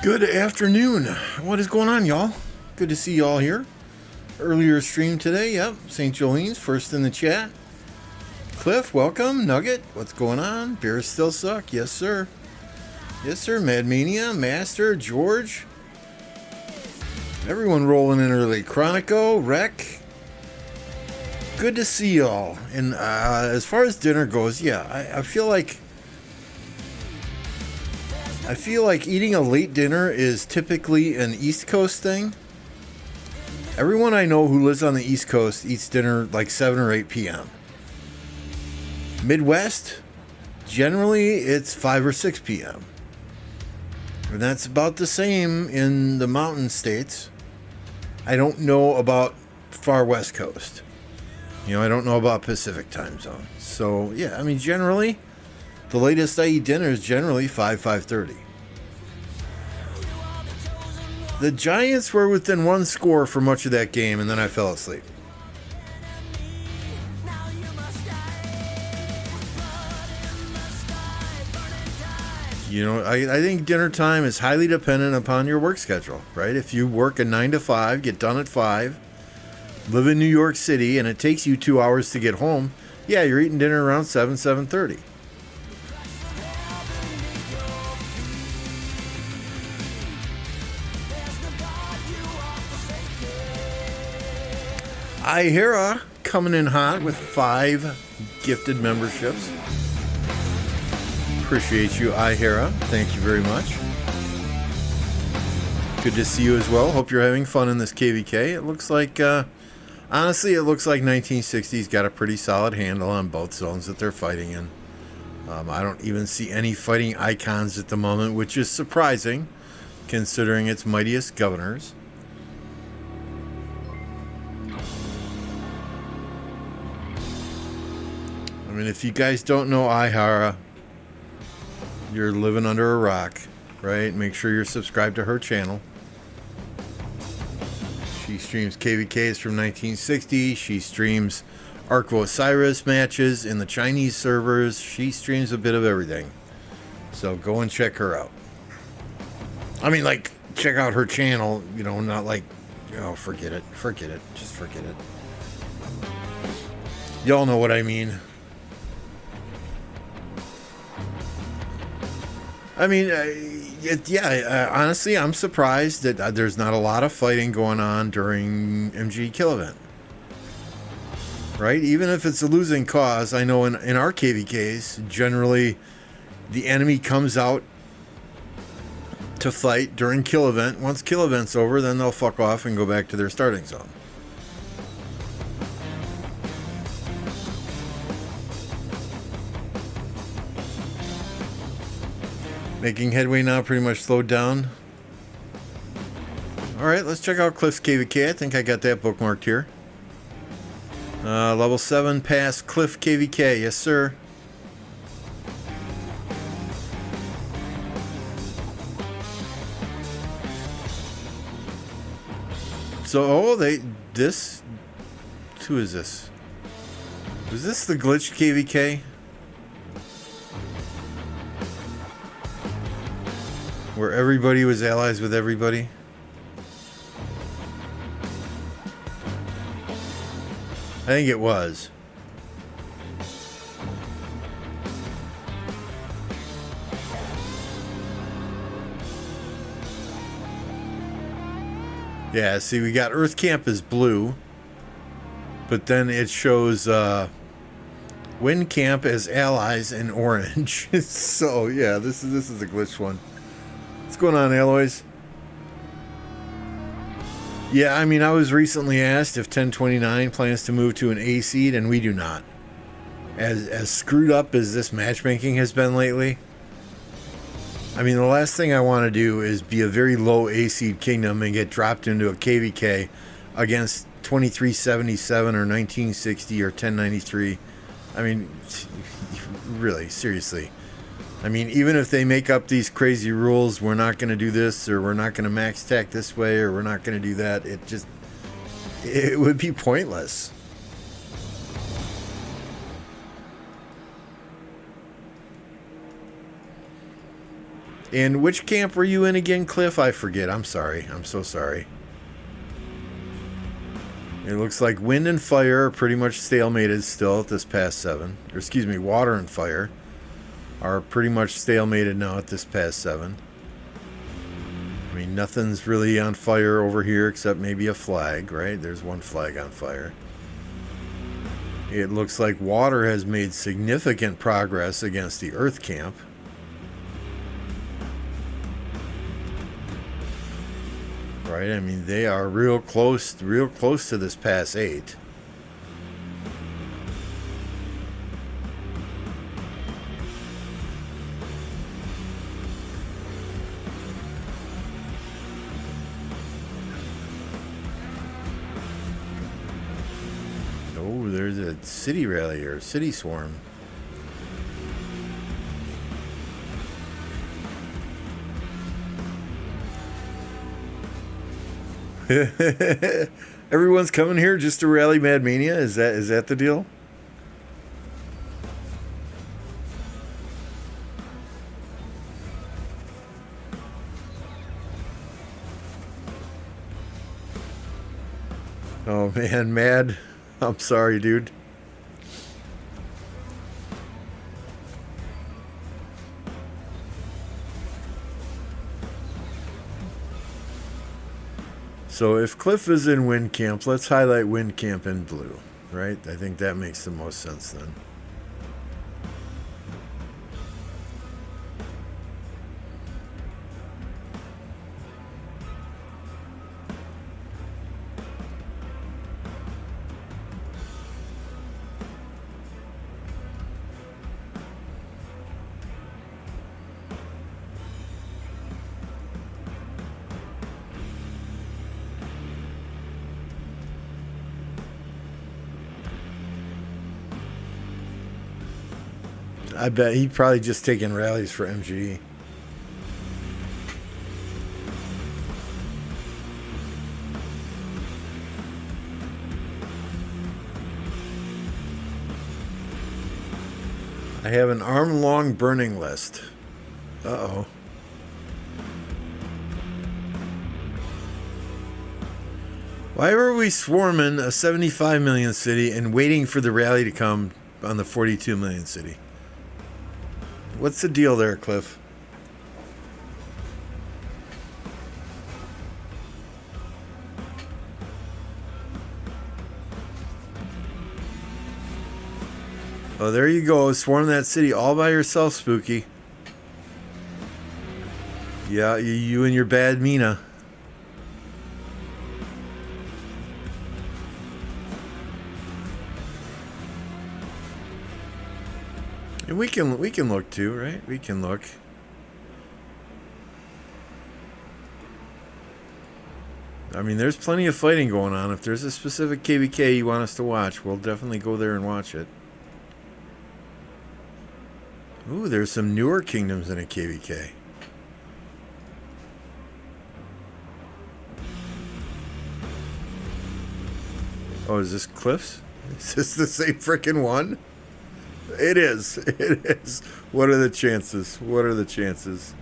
Good afternoon. What is going on, y'all? Good to see y'all here. Earlier stream today, yep. St. Jolene's first in the chat. Cliff, welcome. Nugget, what's going on? Bears still suck. Yes, sir. Yes, sir. Mad Mania, Master, George. Everyone rolling in early. Chronico, Rec. Good to see y'all. And as far as dinner goes, yeah, I feel like eating a late dinner is typically an East Coast thing. Everyone I know who lives on the East Coast eats dinner like 7 or 8 p.m. Midwest, generally it's 5 or 6 p.m. And that's about the same in the mountain states. I don't know about far West Coast. I don't know about Pacific time zone. So, yeah, I mean, generally, the latest I eat dinner is generally 5:30. The Giants were within one score for much of that game, and then I fell asleep. I think dinner time is highly dependent upon your work schedule, right? If you work a 9 to 5, get done at 5, live in New York City, and it takes you 2 hours to get home, yeah, you're eating dinner around 7:30. Ihera coming in hot with 5 gifted memberships. Appreciate you, Ihera. Thank you very much. Good to see you as well. Hope you're having fun in this KvK. It looks like, honestly, it looks like 1960's got a pretty solid handle on both zones that they're fighting in. I don't even see any fighting icons at the moment, which is surprising, considering its mightiest governors. I mean, if you guys don't know Ihara, you're living under a rock, right? Make sure you're subscribed to her channel. She streams KvKs from 1960. She streams Arc of Osiris matches in the Chinese servers. She streams a bit of everything. So go and check her out. I mean, like, check out her channel, not like, forget it. Just forget it. Y'all know what I mean. I mean, honestly, I'm surprised that there's not a lot of fighting going on during MG Kill Event. Right? Even if it's a losing cause, I know in our KvKs, generally the enemy comes out to fight during Kill Event. Once Kill Event's over, then they'll fuck off and go back to their starting zone. Making headway now, pretty much slowed down. Alright, let's check out Cliff's KvK. I think I got that bookmarked here. Level 7 pass Cliff KvK. Yes, sir. So, who is this? Was this the glitched KvK? Where everybody was allies with everybody? I think it was. Yeah, see, we got Earth Camp as blue, but then it shows Wind Camp as allies in orange. So, yeah, this is a glitched one. What's going on, Aloys? Yeah, I mean, I was recently asked if 1029 plans to move to an A seed, and we do not. As screwed up as this matchmaking has been lately, I mean, the last thing I want to do is be a very low A seed kingdom and get dropped into a KvK against 2377 or 1960 or 1093. I mean, really, seriously. I mean, even if they make up these crazy rules, we're not going to do this, or we're not going to max tack this way, or we're not going to do that, it would be pointless. And which camp were you in again, Cliff? I forget. I'm sorry. I'm so sorry. It looks like wind and fire are pretty much stalemated still at this past 7. Or excuse me, water and fire are pretty much stalemated now at this past 7. I mean, nothing's really on fire over here except maybe a flag, right? There's one flag on fire. It looks like water has made significant progress against the earth camp. Right? I mean, they are real close to this past 8. Oh, there's a city rally or city swarm. Everyone's coming here just to rally Mad Mania? Is that the deal? Oh man, Mad. I'm sorry, dude. So if Cliff is in Wind Camp, let's highlight Wind Camp in blue, right? I think that makes the most sense then. I bet he probably just taking rallies for MGE. I have an arm-long burning list. Uh-oh. Why were we swarming a 75 million city and waiting for the rally to come on the 42 million city? What's the deal there, Cliff? Oh, there you go. Swarm that city all by yourself, Spooky. Yeah, you and your bad Mina. And we can look too, right? We can look. I mean, there's plenty of fighting going on. If there's a specific KvK you want us to watch, we'll definitely go there and watch it. Ooh, there's some newer kingdoms in a KvK. Oh, is this Cliff's? Is this the same frickin' one? It is. It is. What are the chances? What are the chances?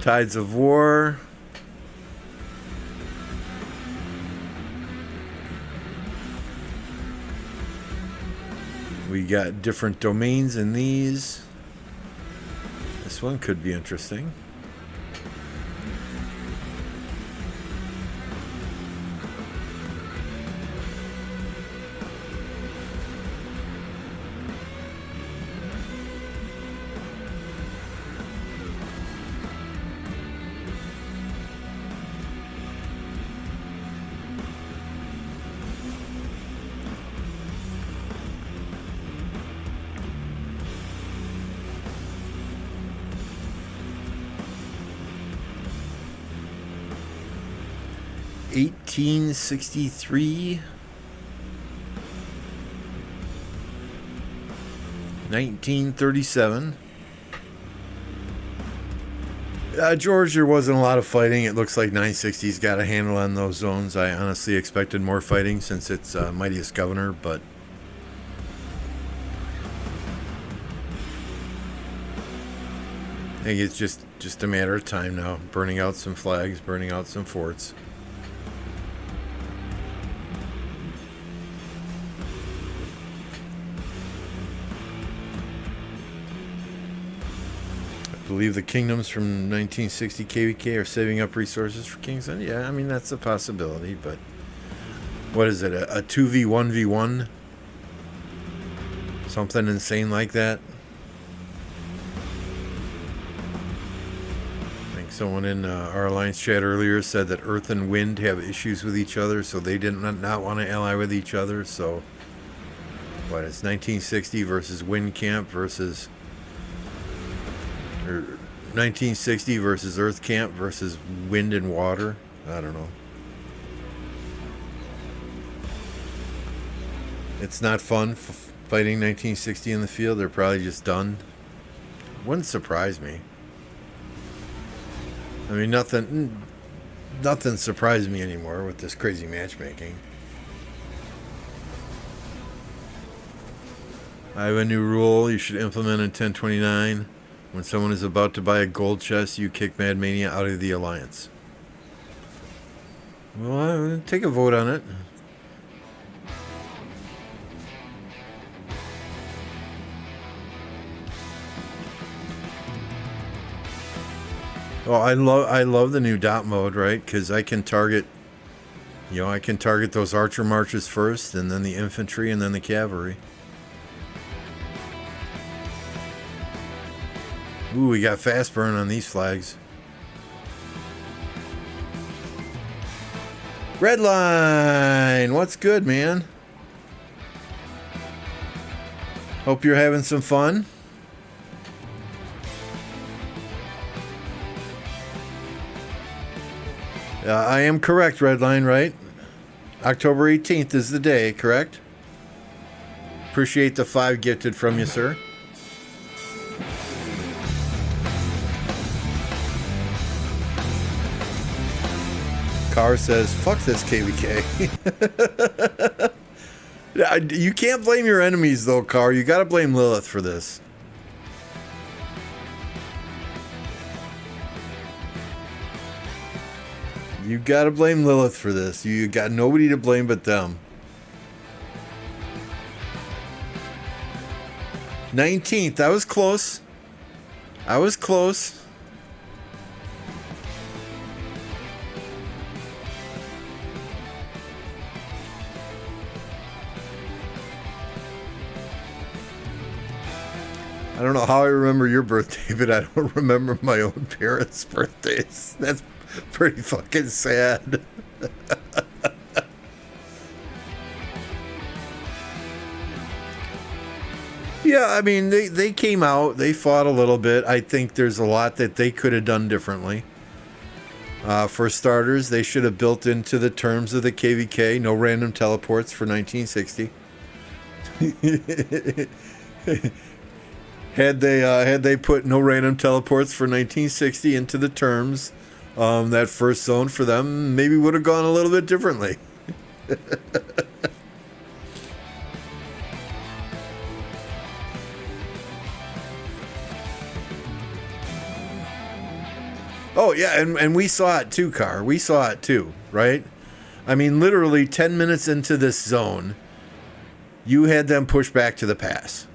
Tides of War. We got different domains in these. This one could be interesting. $1863, 1937. George, there wasn't a lot of fighting. It looks like 960's got a handle on those zones. I honestly expected more fighting since it's Mightiest Governor, but think it's just a matter of time now. Burning out some flags, burning out some forts. I believe the kingdoms from 1960 KvK are saving up resources for King's End. Yeah, I mean, that's a possibility, but what is it, a 2v1v1? Something insane like that? I think someone in our Alliance chat earlier said that Earth and Wind have issues with each other, so they did not want to ally with each other, so what, it's 1960 versus Wind Camp versus... or 1960 versus Earth Camp versus Wind and Water. I don't know. It's not fun fighting 1960 in the field. They're probably just done. Wouldn't surprise me. I mean, nothing surprises me anymore with this crazy matchmaking. I have a new rule you should implement in 1029. When someone is about to buy a gold chest, you kick Mad Mania out of the Alliance. Well, take a vote on it. Well, I love the new dot mode, right? Because I can target, I can target those archer marches first, and then the infantry, and then the cavalry. Ooh, we got fast burn on these flags. Redline, what's good, man? Hope you're having some fun. I am correct, Redline, right? October 18th is the day, correct? Appreciate the 5 gifted from you, sir. Car says, fuck this KvK. You can't blame your enemies, though, Car. You gotta blame Lilith for this. You gotta blame Lilith for this. You got nobody to blame but them. 19th. I was close. I was close. I don't know how I remember your birthday, but I don't remember my own parents' birthdays. That's pretty fucking sad. Yeah, I mean, they came out, they fought a little bit. I think there's a lot that they could have done differently. For starters, they should have built into the terms of the KvK no random teleports for 1960. Had they put no random teleports for 1960 into the terms, that first zone for them maybe would have gone a little bit differently. Oh, yeah, and we saw it too, Car. We saw it too, right? I mean, literally 10 minutes into this zone, you had them push back to the pass.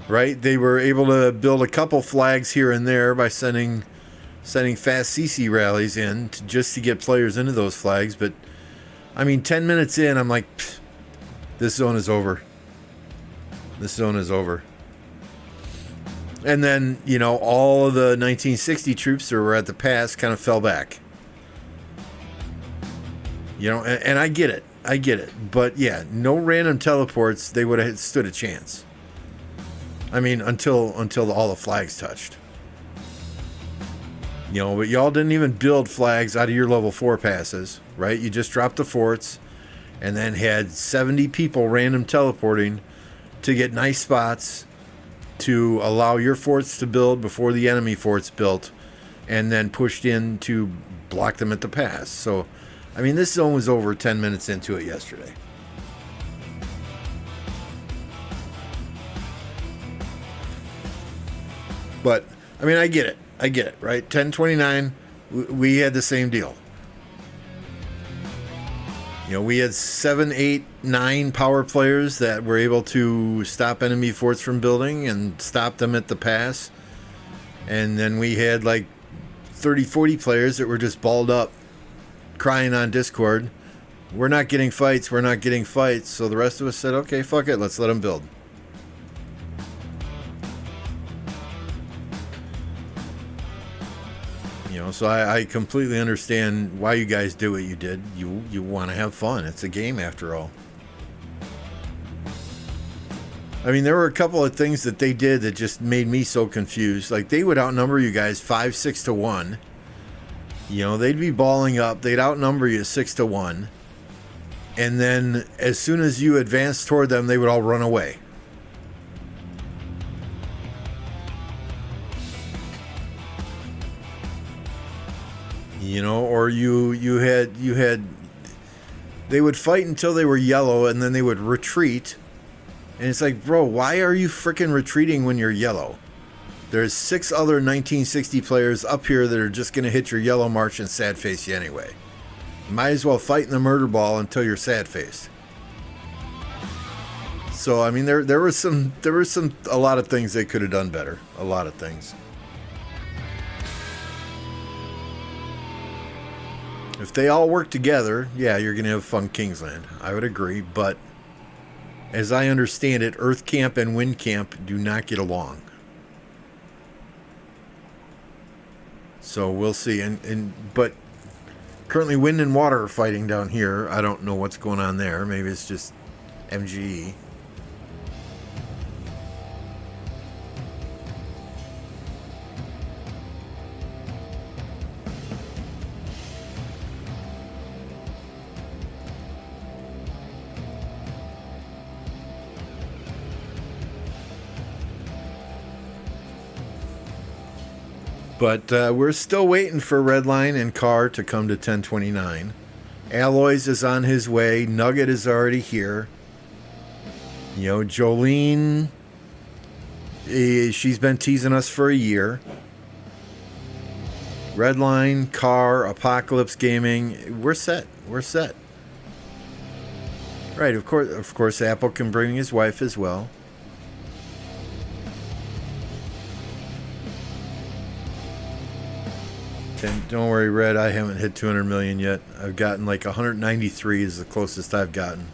Right? They were able to build a couple flags here and there by sending fast CC rallies in just to get players into those flags. But, I mean, 10 minutes in, I'm like, this zone is over. This zone is over. And then, all of the 1960 troops that were at the pass kind of fell back. And I get it. I get it. But, yeah, no random teleports, they would have stood a chance. I mean, until all the flags touched. But y'all didn't even build flags out of your level 4 passes, right? You just dropped the forts and then had 70 people random teleporting to get nice spots to allow your forts to build before the enemy forts built, and then pushed in to block them at the pass. So, I mean, this zone was over 10 minutes into it yesterday. But I mean, I get it. Right? 1029, we had the same deal. You know, we had 7, 8, 9 power players that were able to stop enemy forts from building and stop them at the pass. And then we had like 30, 40 players that were just balled up, crying on Discord. We're not getting fights. So the rest of us said, okay, fuck it. Let's let them build. You know, so I completely understand why you guys do what you did. You want to have fun. It's a game after all. I mean, there were a couple of things that they did that just made me so confused. Like, they would outnumber you guys 5-6 to 1. You know, they'd be balling up. They'd outnumber you 6 to 1. And then as soon as you advanced toward them, they would all run away. You know, or you had they would fight until they were yellow, and then they would retreat. And it's like, bro, why are you freaking retreating when you're yellow? There's 6 other 1960 players up here that are just going to hit your yellow march and sad face you anyway. You might as well fight in the murder ball until you're sad faced. So I mean, there were a lot of things they could have done better. A lot of things. If they all work together, yeah, you're going to have fun Kingsland. I would agree, but as I understand it, Earth Camp and Wind Camp do not get along. So we'll see. But currently Wind and Water are fighting down here. I don't know what's going on there. Maybe it's just MGE. But we're still waiting for Redline and Carr to come to 1029. Alloys is on his way. Nugget is already here. You know, Jolene, she's been teasing us for a year. Redline, Carr, Apocalypse Gaming, we're set. Right, of course, Apple can bring his wife as well. And don't worry, Red, I haven't hit 200 million yet. I've gotten like 193 is the closest I've gotten.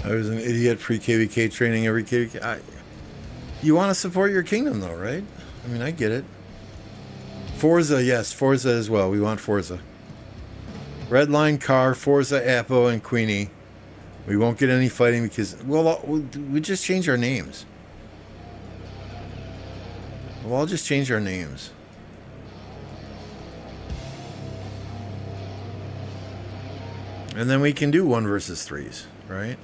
I was an idiot pre-KvK training every KvK. You want to support your kingdom, though, right? I mean, I get it. Forza, yes, Forza as well. We want Forza. Redline, Carr, Forza, Apo, and Queenie. We won't get any fighting because, well, we just change our names. We'll all just change our names. And then we can do 1 versus 3s, right?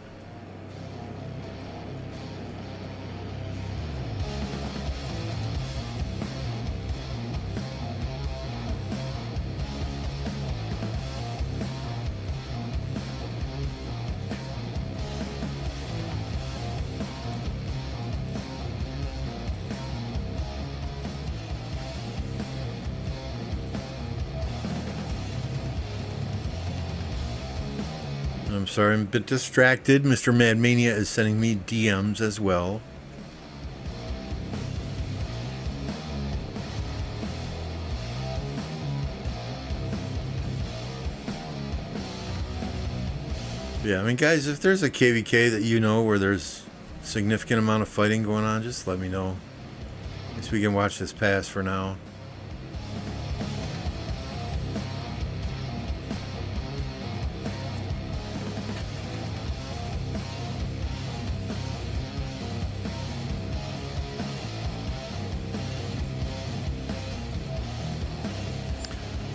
I'm sorry, I'm a bit distracted. Mr. Madmania is sending me DMs as well. Yeah, I mean, guys, if there's a KvK that you know where there's significant amount of fighting going on, just let me know. At least we can watch this pass for now.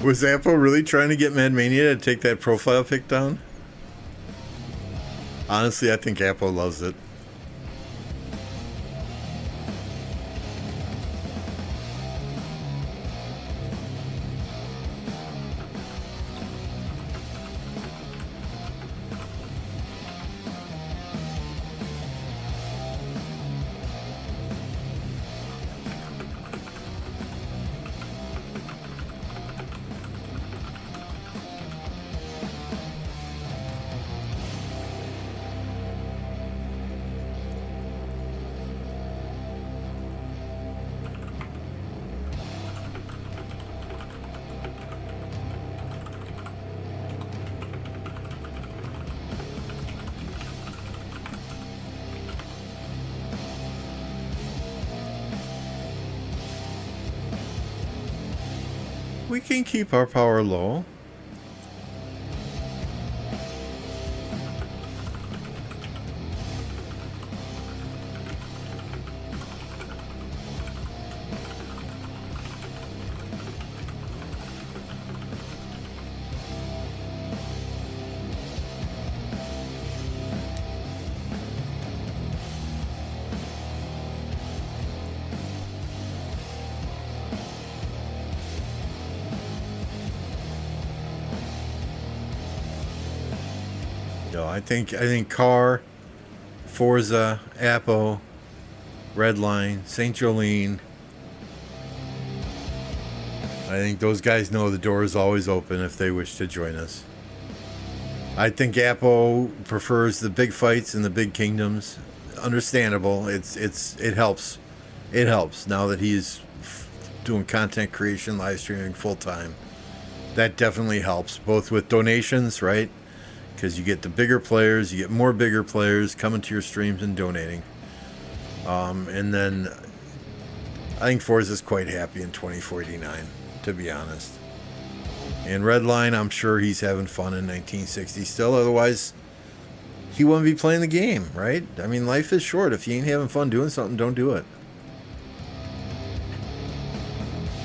Was Apple really trying to get Madmania to take that profile pic down? Honestly, I think Apple loves it. We can keep our power low. No, I think Car, Forza, Apo, Redline, St. Jolene. I think those guys know the door is always open if they wish to join us. I think Apo prefers the big fights and the big kingdoms. Understandable. It helps. It helps now that he's doing content creation, live streaming full time. That definitely helps, both with donations, right? Because you get the bigger players, you get more bigger players coming to your streams and donating. And then I think Forza's quite happy in 2049, to be honest. And Redline, I'm sure he's having fun in 1960 still. Otherwise, he wouldn't be playing the game, right? I mean, life is short. If you ain't having fun doing something, don't do it.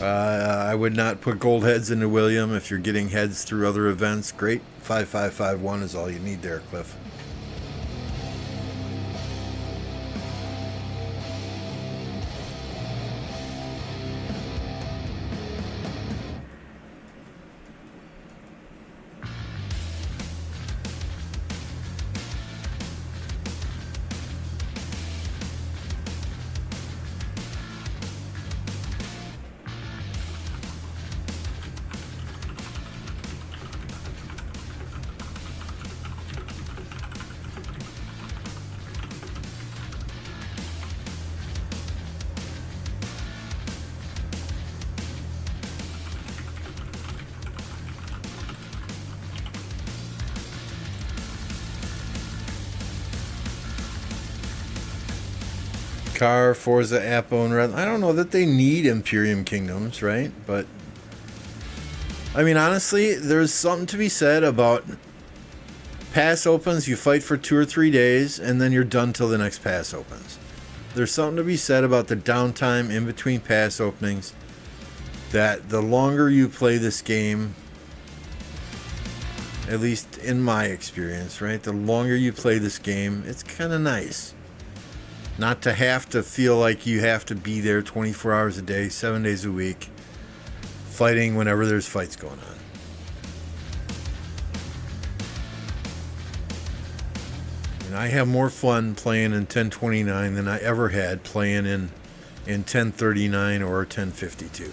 I would not put gold heads into William. If you're getting heads through other events, great. 5551 is all you need there, Cliff. Car, Forza, Apo, and Red. I don't know that they need Imperium Kingdoms, right? But I mean, honestly, there's something to be said about pass opens. You fight for 2 or 3 days, and then you're done till the next pass opens. There's something to be said about the downtime in between pass openings. That the longer you play this game, at least in my experience, right? The longer you play this game, it's kind of nice. Not to have to feel like you have to be there 24 hours a day, 7 days a week, fighting whenever there's fights going on. And I have more fun playing in 1029 than I ever had playing in 1039 or 1052.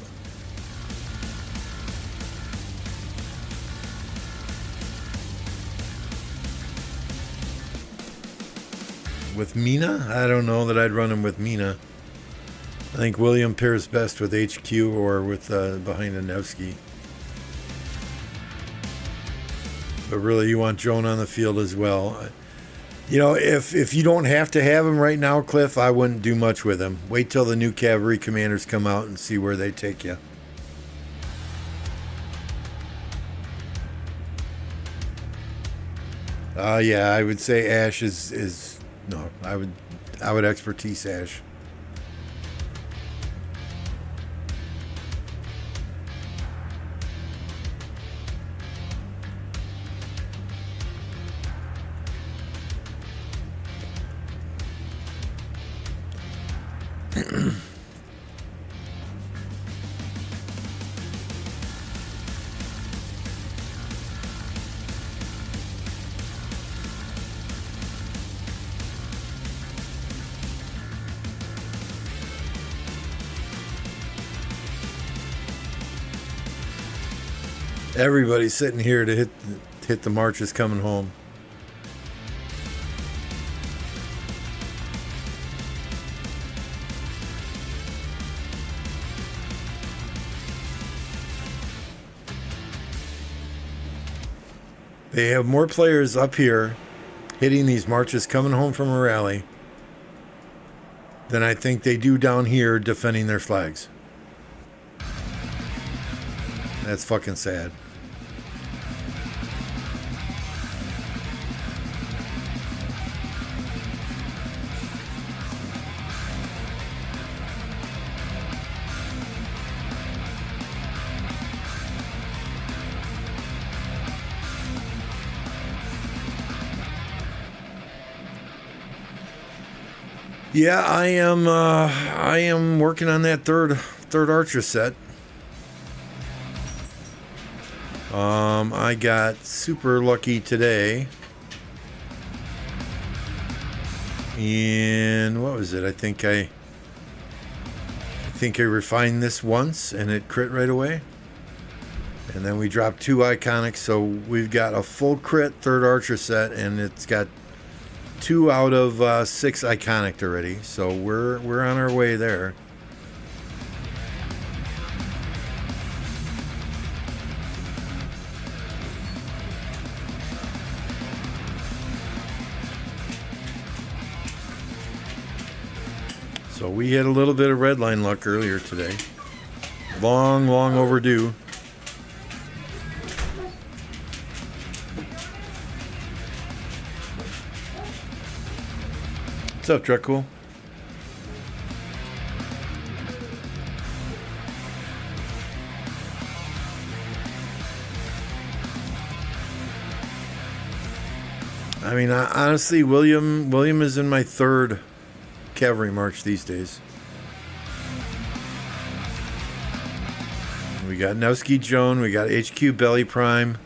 with Mina? I don't know that I'd run him with Mina. I think William pairs best with HQ or with behind a Nevsky. But really, you want Joan on the field as well. You know, if you don't have to have him right now, Cliff, I wouldn't do much with him. Wait till the new cavalry commanders come out and see where they take you. Yeah, I would say Ash is no. I would expertise Ash. Everybody's sitting here to hit the marches coming home. They have more players up here hitting these marches coming home from a rally than I think they do down here defending their flags. That's fucking sad. Yeah, I am working on that third archer set. I got super lucky today. And what was it? I think I refined this once and it crit right away. And then we dropped 2 iconics, so we've got a full crit third archer set, and it's got 2 out of 6 iconic already. So we're on our way there. So we had a little bit of red line luck earlier today. Long overdue. What's up, Dreckcool? I mean, honestly, William is in my 3rd cavalry march these days. We got Nevsky Joan, we got HQ Belly Prime,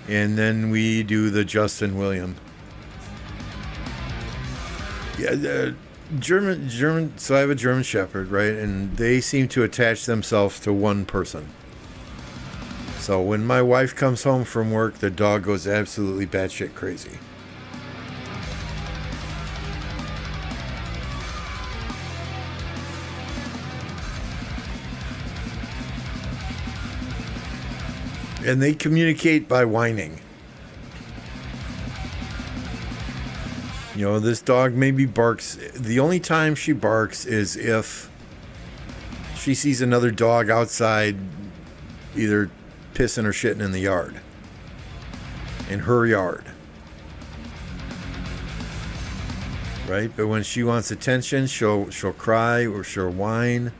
and then we do the Justin William. Yeah, German. So I have a German Shepherd, right? And they seem to attach themselves to one person. So when my wife comes home from work, the dog goes absolutely batshit crazy. And they communicate by whining. You know, this dog maybe barks. The only time she barks is if she sees another dog outside either pissing or shitting in the yard. In her yard. Right? But when she wants attention, she'll cry or she'll whine.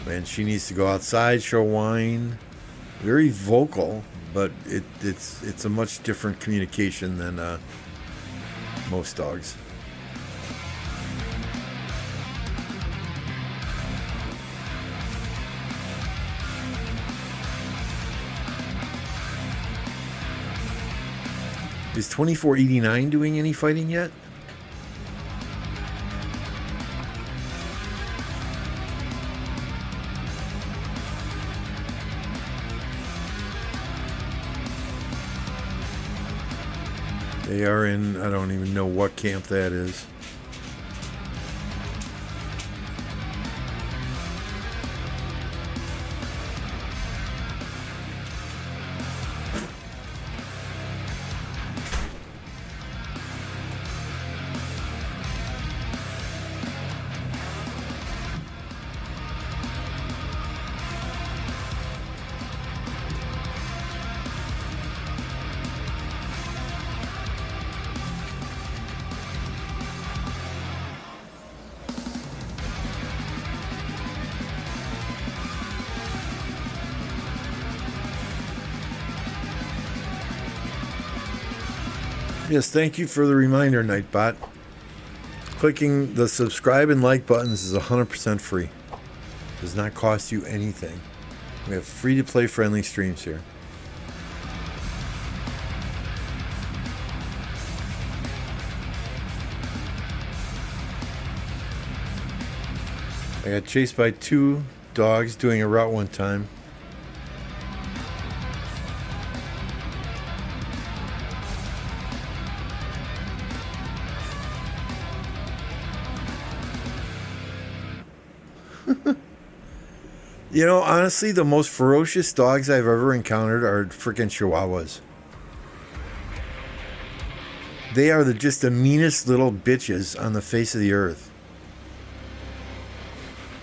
When she needs to go outside, she'll whine. Very vocal, but it's a much different communication than most dogs. Is 2489 doing any fighting yet? They are in, I don't even know what camp that is. Yes, thank you for the reminder, Nightbot. Clicking the subscribe and like buttons is 100% free. Does not cost you anything. We have free-to-play friendly streams here. I got chased by 2 dogs doing a route one time. You know, honestly, the most ferocious dogs I've ever encountered are freaking Chihuahuas. They are just the meanest little bitches on the face of the earth.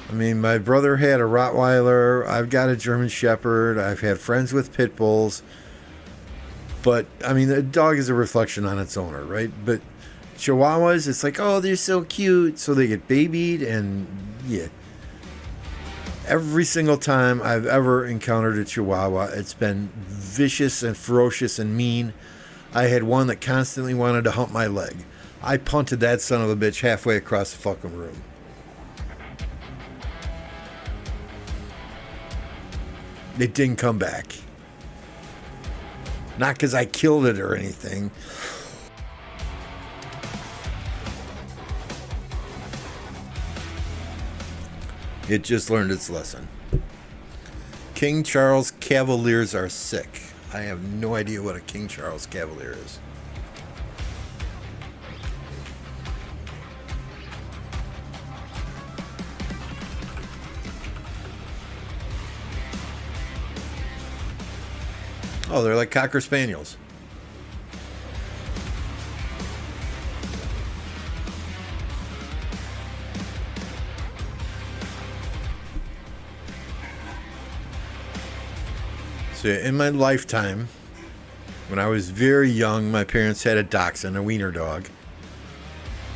I mean, my brother had a Rottweiler. I've got a German Shepherd. I've had friends with pit bulls. But, I mean, the dog is a reflection on its owner, right? But Chihuahuas, it's like, oh, they're so cute. So they get babied and, yeah. Every single time I've ever encountered a Chihuahua, it's been vicious and ferocious and mean. I had one that constantly wanted to hump my leg. I punted that son of a bitch halfway across the fucking room. It didn't come back. Not because I killed it or anything. It just learned its lesson. King Charles Cavaliers are sick. I have no idea what a King Charles Cavalier is. Oh, they're like Cocker Spaniels. So in my lifetime, when I was very young, my parents had a dachshund, a wiener dog.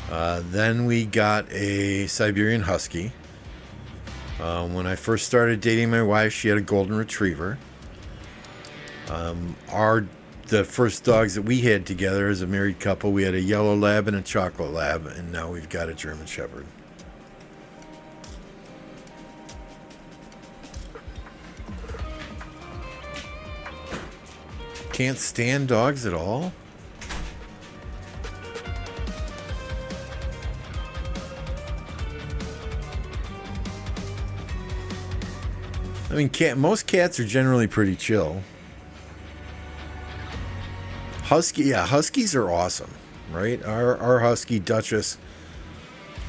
Then we got a Siberian Husky. When I first started dating my wife, she had a golden retriever. The first dogs that we had together as a married couple, we had a yellow lab and a chocolate lab, and now we've got a German Shepherd. Can't stand dogs at all? I mean, most cats are generally pretty chill. Huskies are awesome, right? Our Husky Duchess.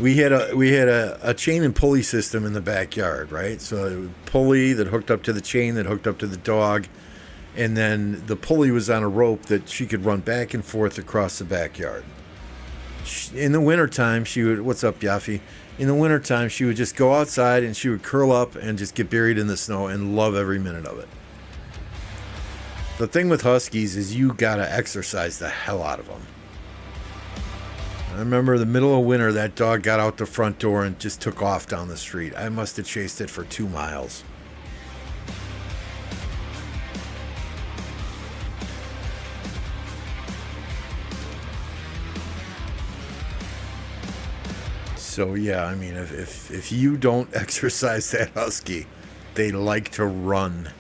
We had a chain and pulley system in the backyard, right? So a pulley that hooked up to the chain that hooked up to the dog, and then the pulley was on a rope that she could run back and forth across the backyard. In the wintertime, she would, what's up, Yaffy? In the wintertime, she would just go outside and she would curl up and just get buried in the snow and love every minute of it. The thing with Huskies is you gotta exercise the hell out of them. I remember the middle of winter, that dog got out the front door and just took off down the street. I must have chased it for 2 miles. So yeah, I mean, if you don't exercise that Husky, they like to run.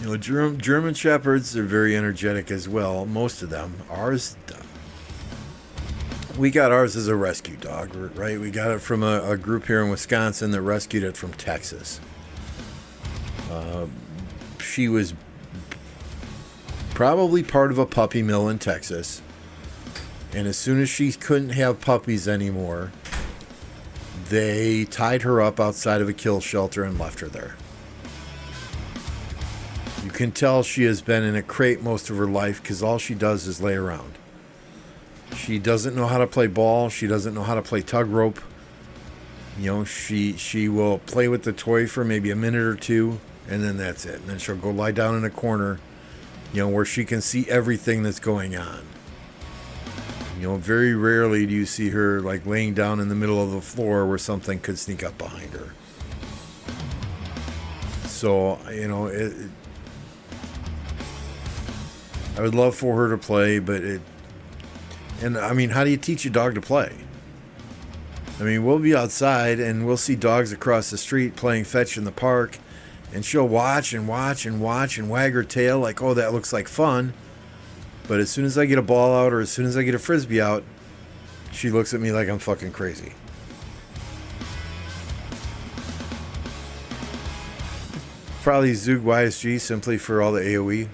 You know, German Shepherds are very energetic as well. Most of them. We got ours as a rescue dog, right? We got it from a group here in Wisconsin that rescued it from Texas. She was probably part of a puppy mill in Texas. And as soon as she couldn't have puppies anymore, they tied her up outside of a kill shelter and left her there. You can tell she has been in a crate most of her life because all she does is lay around. She doesn't know how to play ball. She doesn't know how to play tug rope. You know, she will play with the toy for maybe a minute or two, and then that's it. And then she'll go lie down in a corner, you know, where she can see everything that's going on. You know, very rarely do you see her like laying down in the middle of the floor where something could sneak up behind her. So, you know, I would love for her to play, but and I mean, how do you teach a dog to play? I mean, we'll be outside and we'll see dogs across the street playing fetch in the park, and she'll watch and watch and watch and wag her tail like, oh, that looks like fun. But as soon as I get a ball out or as soon as I get a frisbee out, she looks at me like I'm fucking crazy. Probably Zug YSG, simply for all the AoE.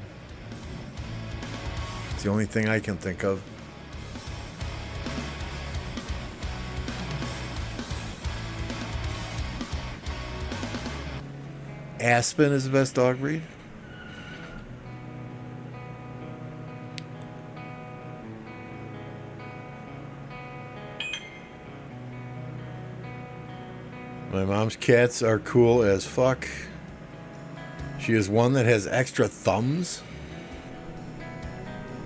It's the only thing I can think of. Aspen is the best dog breed. My mom's cats are cool as fuck. She is one that has extra thumbs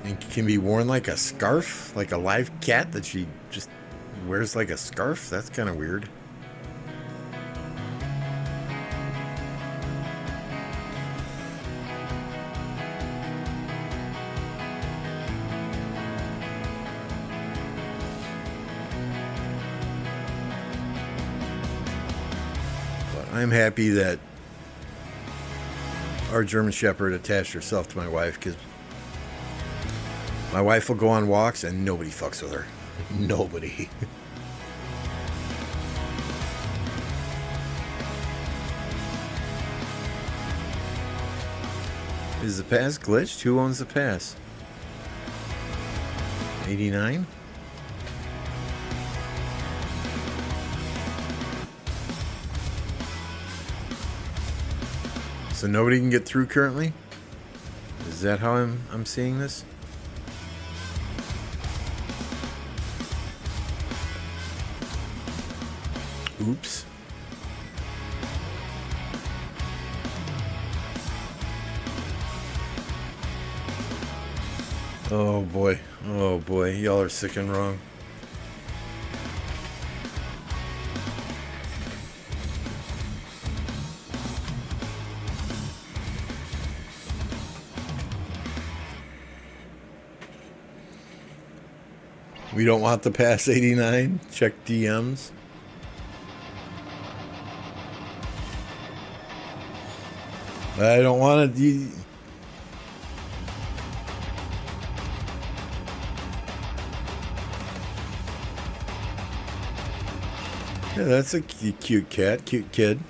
and can be worn like a scarf, like a live cat that she just wears like a scarf. That's kind of weird. I'm happy that our German Shepherd attached herself to my wife, because my wife will go on walks and nobody fucks with her. Nobody. Is the pass glitched? Who owns the pass? 89? So nobody can get through currently? Is that how I'm seeing this? Oops. Oh boy. Oh boy. Y'all are sick and wrong. We don't want the pass 89. Check DMs. I don't want to. Yeah, that's a cute cat, cute kid.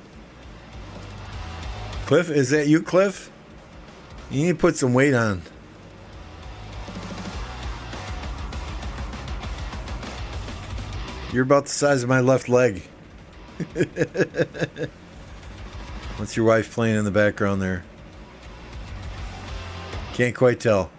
Cliff, is that you, Cliff? You need to put some weight on. You're about the size of my left leg. What's your wife playing in the background there? Can't quite tell.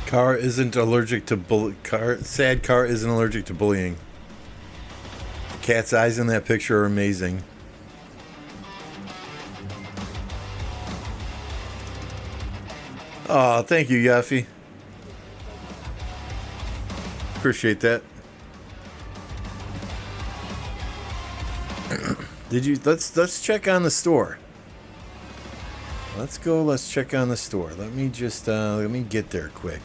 Car isn't allergic to Sad Car isn't allergic to bullying. The cat's eyes in that picture are amazing. Oh, thank you, Yaffy. Appreciate that. Did you? Let's check on the store. Let's go. Let's check on the store. Let me just let me get there quick.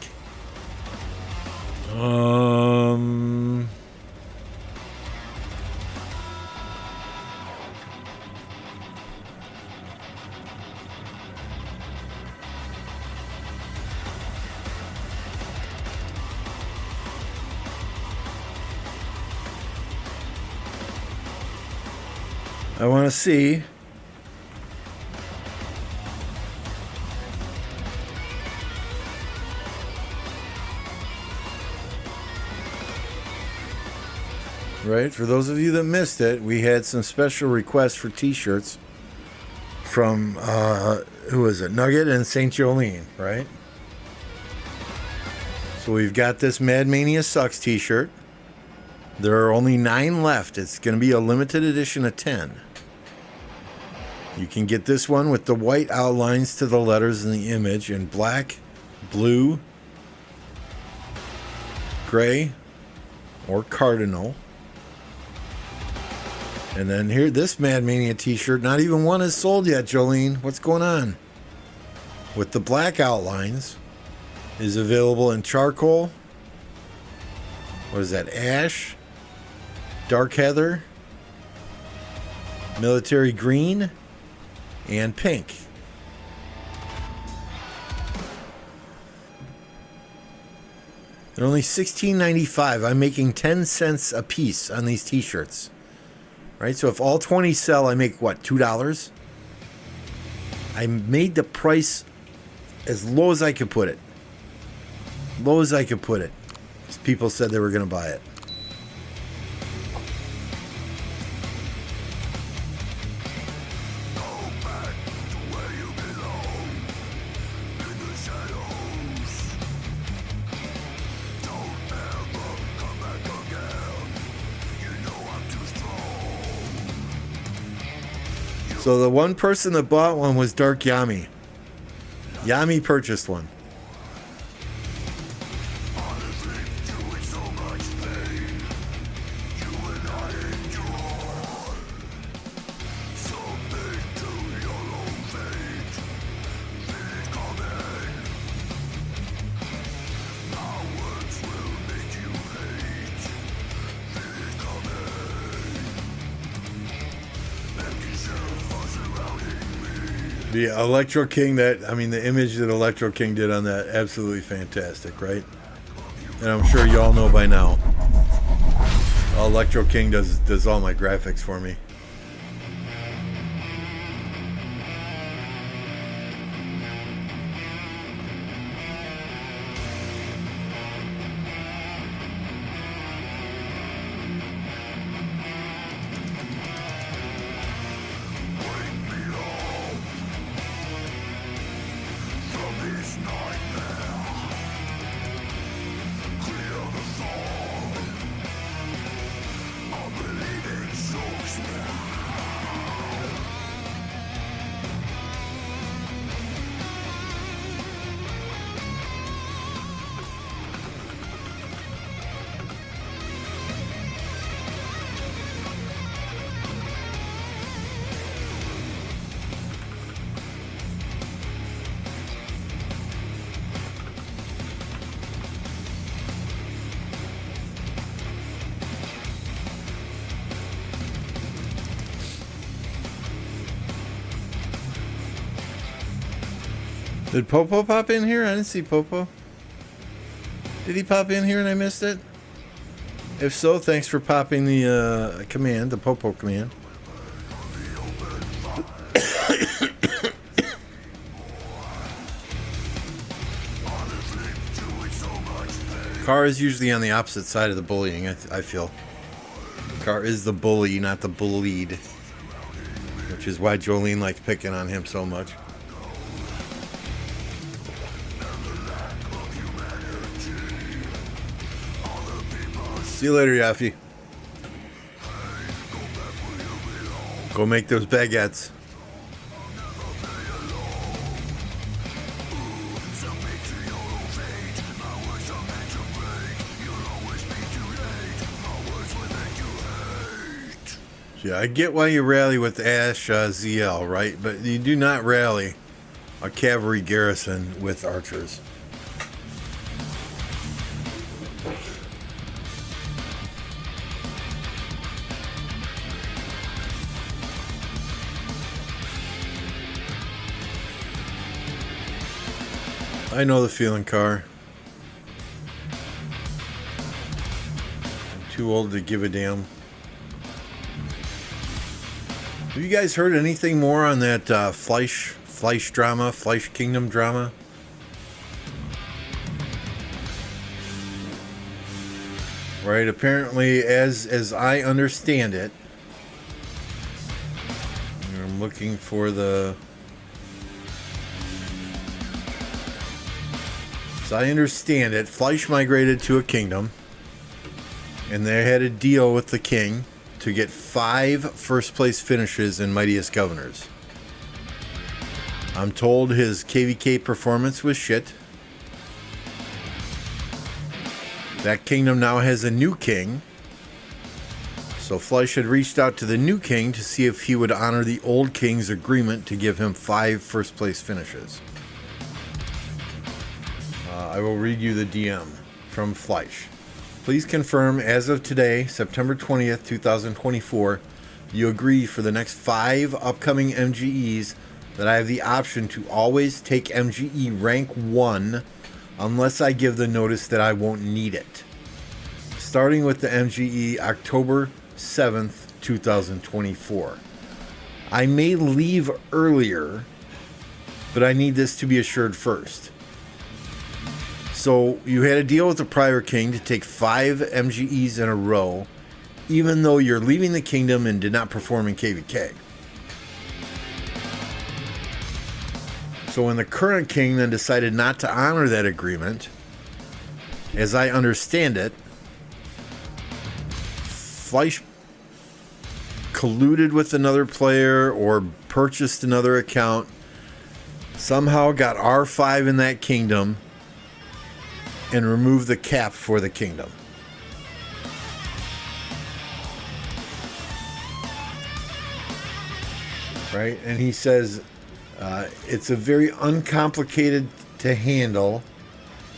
I want to see. right? For those of you that missed it, we had some special requests for t-shirts from, who is it? Nugget and St. Jolene, right? So we've got this Mad Mania Sucks t-shirt. There are only 9 left. It's going to be a limited edition of 10. You can get this one with the white outlines to the letters in the image in black, blue, gray, or cardinal. And then here, this Mad Mania t-shirt, not even one is sold yet, Jolene. What's going on? With the black outlines, is available in charcoal. What is that? Ash, dark heather, military green, and pink. They're only $16.95. I'm making 10 cents a piece on these t-shirts. Right? So if all 20 sell, I make what, $2? I made the price as low as I could put it. Low as I could put it. Because people said they were going to buy it. So the one person that bought one was Dark Yami. Yami purchased one. The Electro King, the image that Electro King did on that, absolutely fantastic, right? And I'm sure y'all know by now. Electro King does all my graphics for me. Did Popo pop in here? I didn't see Popo. Did he pop in here and I missed it? If so, thanks for popping the command, the Popo command. Car is usually on the opposite side of the bullying, I feel. Car is the bully, not the bullied. Which is why Jolene likes picking on him so much. See you later, Yaffy. Go make those baguettes. Yeah, I get why you rally with Ash ZL, right? But you do not rally a cavalry garrison with archers. I know the feeling, Car. I'm too old to give a damn. Have you guys heard anything more on that Fleisch drama, Fleisch Kingdom drama? right? Apparently, as I understand it, I'm looking for the... As I understand it, Fleisch migrated to a kingdom, and they had a deal with the king to get 5 first-place finishes in Mightiest Governors. I'm told his KvK performance was shit. That kingdom now has a new king. So Fleisch had reached out to the new king to see if he would honor the old king's agreement to give him 5 first-place finishes. I will read you the DM from Fleisch. Please confirm as of today, September 20th, 2024, you agree for the next 5 upcoming MGEs that I have the option to always take MGE rank 1 unless I give the notice that I won't need it. Starting with the MGE October 7th, 2024. I may leave earlier, but I need this to be assured first. So you had a deal with the prior king to take 5 MGEs in a row, even though you're leaving the kingdom and did not perform in KvK. So when the current king then decided not to honor that agreement, as I understand it, Fleisch colluded with another player or purchased another account, somehow got R5 in that kingdom, and remove the cap for the kingdom. Right? And he says it's a very uncomplicated to handle,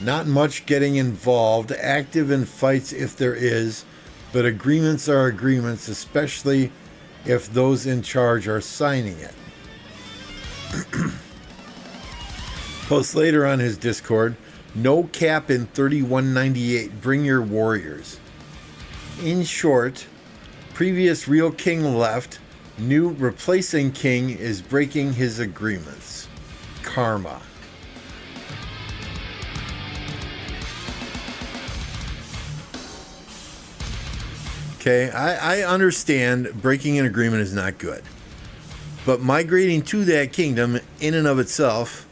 not much getting involved, active in fights if there is, but agreements are agreements, especially if those in charge are signing it. Post later on his Discord, no cap in 3198. Bring your warriors. In short, previous real king left. New replacing king is breaking his agreements. Karma. Okay, I understand breaking an agreement is not good. But migrating to that kingdom in and of itself,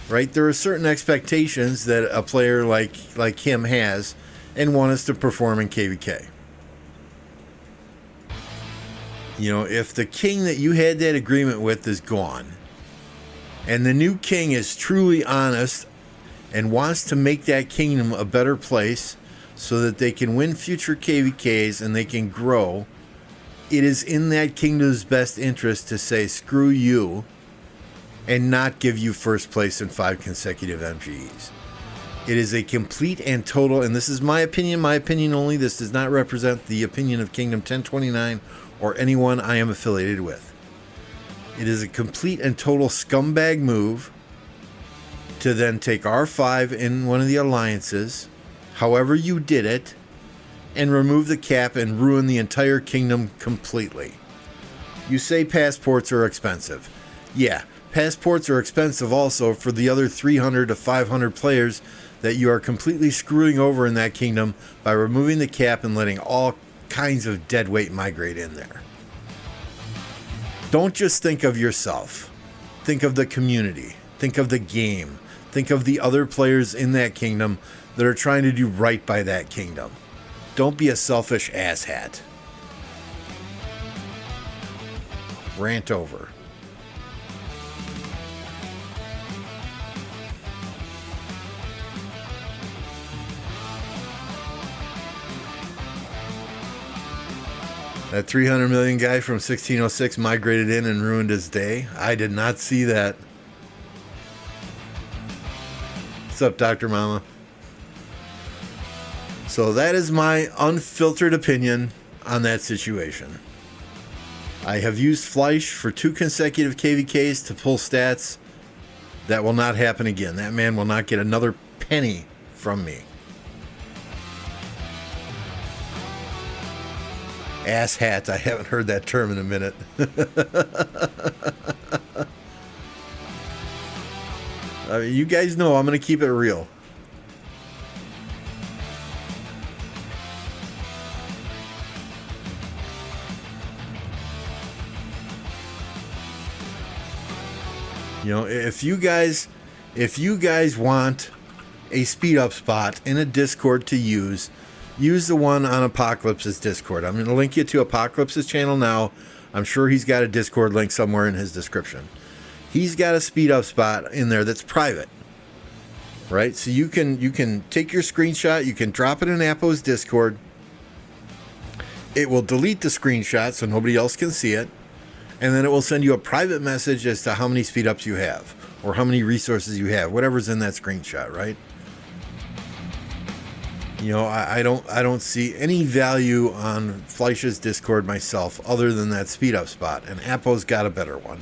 right, there are certain expectations that a player like him has and want us to perform in KvK. You know, if the king that you had that agreement with is gone, and the new king is truly honest and wants to make that kingdom a better place so that they can win future KvKs and they can grow, it is in that kingdom's best interest to say, screw you, and not give you first place in 5 consecutive MGEs. It is a complete and total, and this is my opinion only. This does not represent the opinion of Kingdom 1029 or anyone I am affiliated with. It is a complete and total scumbag move to then take R5 in one of the alliances, however you did it, and remove the cap and ruin the entire kingdom completely. You say passports are expensive. Yeah, passports are expensive also for the other 300 to 500 players that you are completely screwing over in that kingdom by removing the cap and letting all kinds of deadweight migrate in there. Don't just think of yourself. Think of the community. Think of the game. Think of the other players in that kingdom that are trying to do right by that kingdom. Don't be a selfish asshat. Rant over. That 300 million guy from 1606 migrated in and ruined his day. I did not see that. What's up, Dr. Mama? So that is my unfiltered opinion on that situation. I have used Fleisch for 2 consecutive KvKs to pull stats. That will not happen again. That man will not get another penny from me. Ass hat. I haven't heard that term in a minute. You guys know I'm going to keep it real. You know, if you guys want a speed up spot in a Discord to use the one on Apocalypse's Discord. I'm going to link you to Apocalypse's channel now. I'm sure he's got a Discord link somewhere in his description. He's got a speed up spot in there that's private, right? So you can take your screenshot, you can drop it in Apo's Discord. It will delete the screenshot so nobody else can see it, and then it will send you a private message as to how many speed ups you have or how many resources you have, whatever's in that screenshot, right? You know, I don't see any value on Fleisch's Discord myself other than that speed up spot, and Apo's got a better one.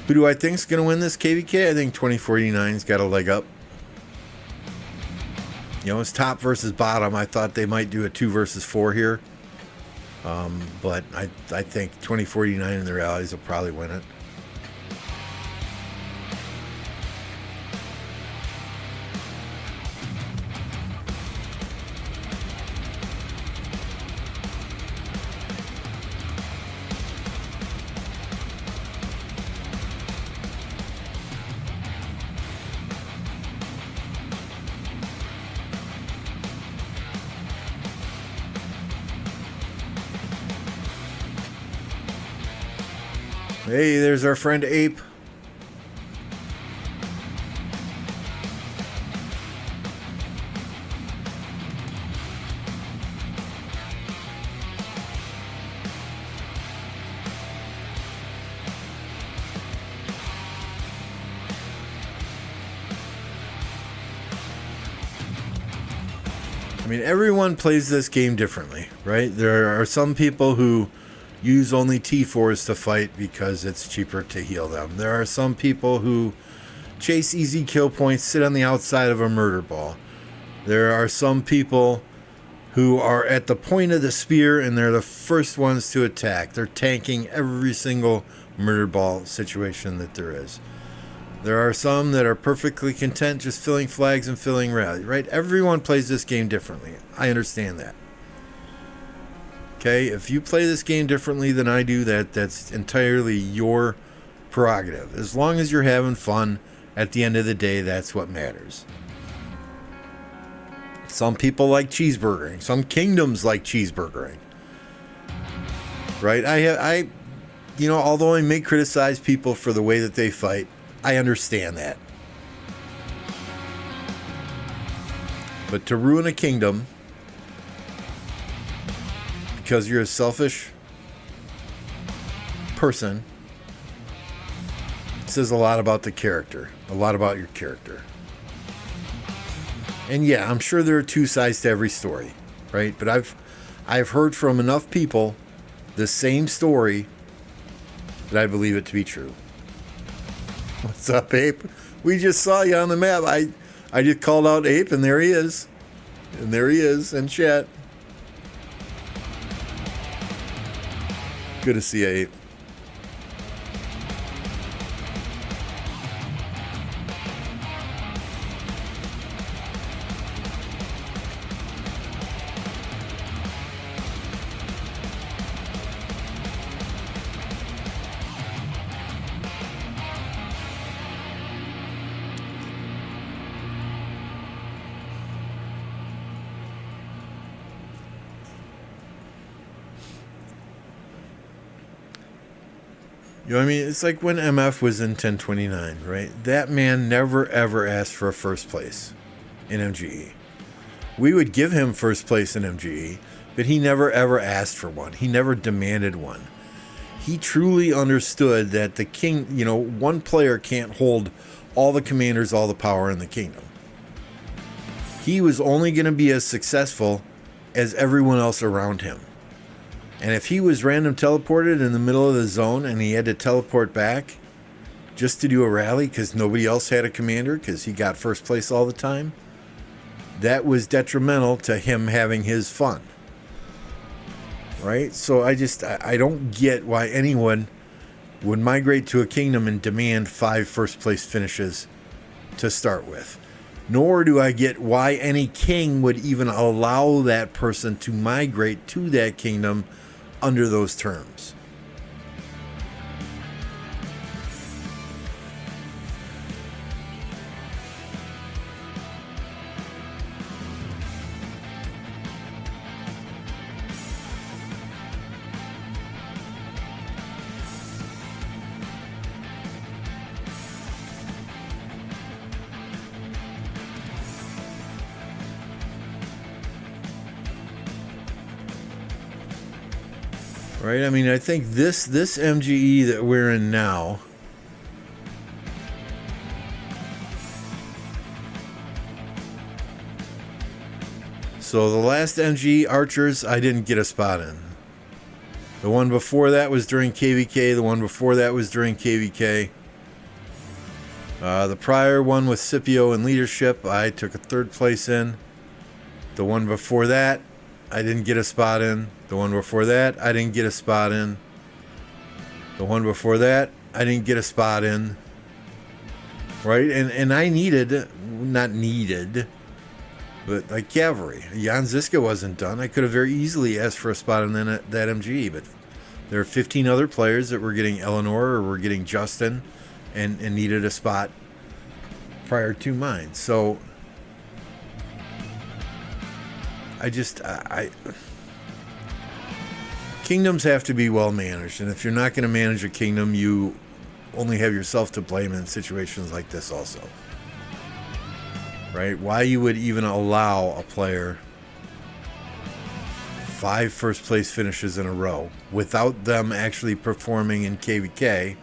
Who do I think's going to win this KvK? I think 2049's got a leg up. You know, it's top versus bottom. I thought they might do a 2 versus 4 here. But I think 2049 in the realities will probably win it. Hey, there's our friend Ape. I mean, everyone plays this game differently, right? There are some people who use only T4s to fight because it's cheaper to heal them. There are some people who chase easy kill points, sit on the outside of a murder ball. There are some people who are at the point of the spear and they're the first ones to attack. They're tanking every single murder ball situation that there is. There are some that are perfectly content just filling flags and filling rally, right? Everyone plays this game differently. I understand that. Okay, if you play this game differently than I do, that's entirely your prerogative. As long as you're having fun, at the end of the day, that's what matters. Some people like cheeseburgering. Some kingdoms like cheeseburgering. Right? You know, although I may criticize people for the way that they fight, I understand that. But to ruin a kingdom because you're a selfish person, it says a lot about the character, a lot about your character. And yeah, I'm sure there are two sides to every story, right? But I've heard from enough people the same story that I believe it to be true. What's up, Ape? We just saw you on the map. I just called out Ape, and there he is. And there he is in chat. Good to see you, Ape. You know what I mean? It's like when MF was in 1029, right? That man never ever asked for a first place in MGE. We would give him first place in MGE, but he never ever asked for one. He never demanded one. He truly understood that the king, you know, one player can't hold all the commanders, all the power in the kingdom. He was only going to be as successful as everyone else around him. And if he was random teleported in the middle of the zone and he had to teleport back just to do a rally because nobody else had a commander because he got first place all the time, that was detrimental to him having his fun. Right? So I don't get why anyone would migrate to a kingdom and demand 5 first place finishes to start with. Nor do I get why any king would even allow that person to migrate to that kingdom under those terms. Right? I mean, I think this MGE that we're in now, so the last MGE Archers, I didn't get a spot in. The one before that was during KvK. The one before that was during KvK. The prior one with Scipio and Leadership, I took a 3rd place in. The one before that, I didn't get a spot in. The one before that, I didn't get a spot in. The one before that, I didn't get a spot in. Right? And I needed, not needed, but like cavalry. Jan Ziska wasn't done. I could have very easily asked for a spot in that MGE, but there are 15 other players that were getting Eleanor or were getting Justin and needed a spot prior to mine. So I kingdoms have to be well managed, and if you're not going to manage a kingdom, you only have yourself to blame in situations like this also. Right? Why you would even allow a player 5 first place finishes in a row without them actually performing in KvK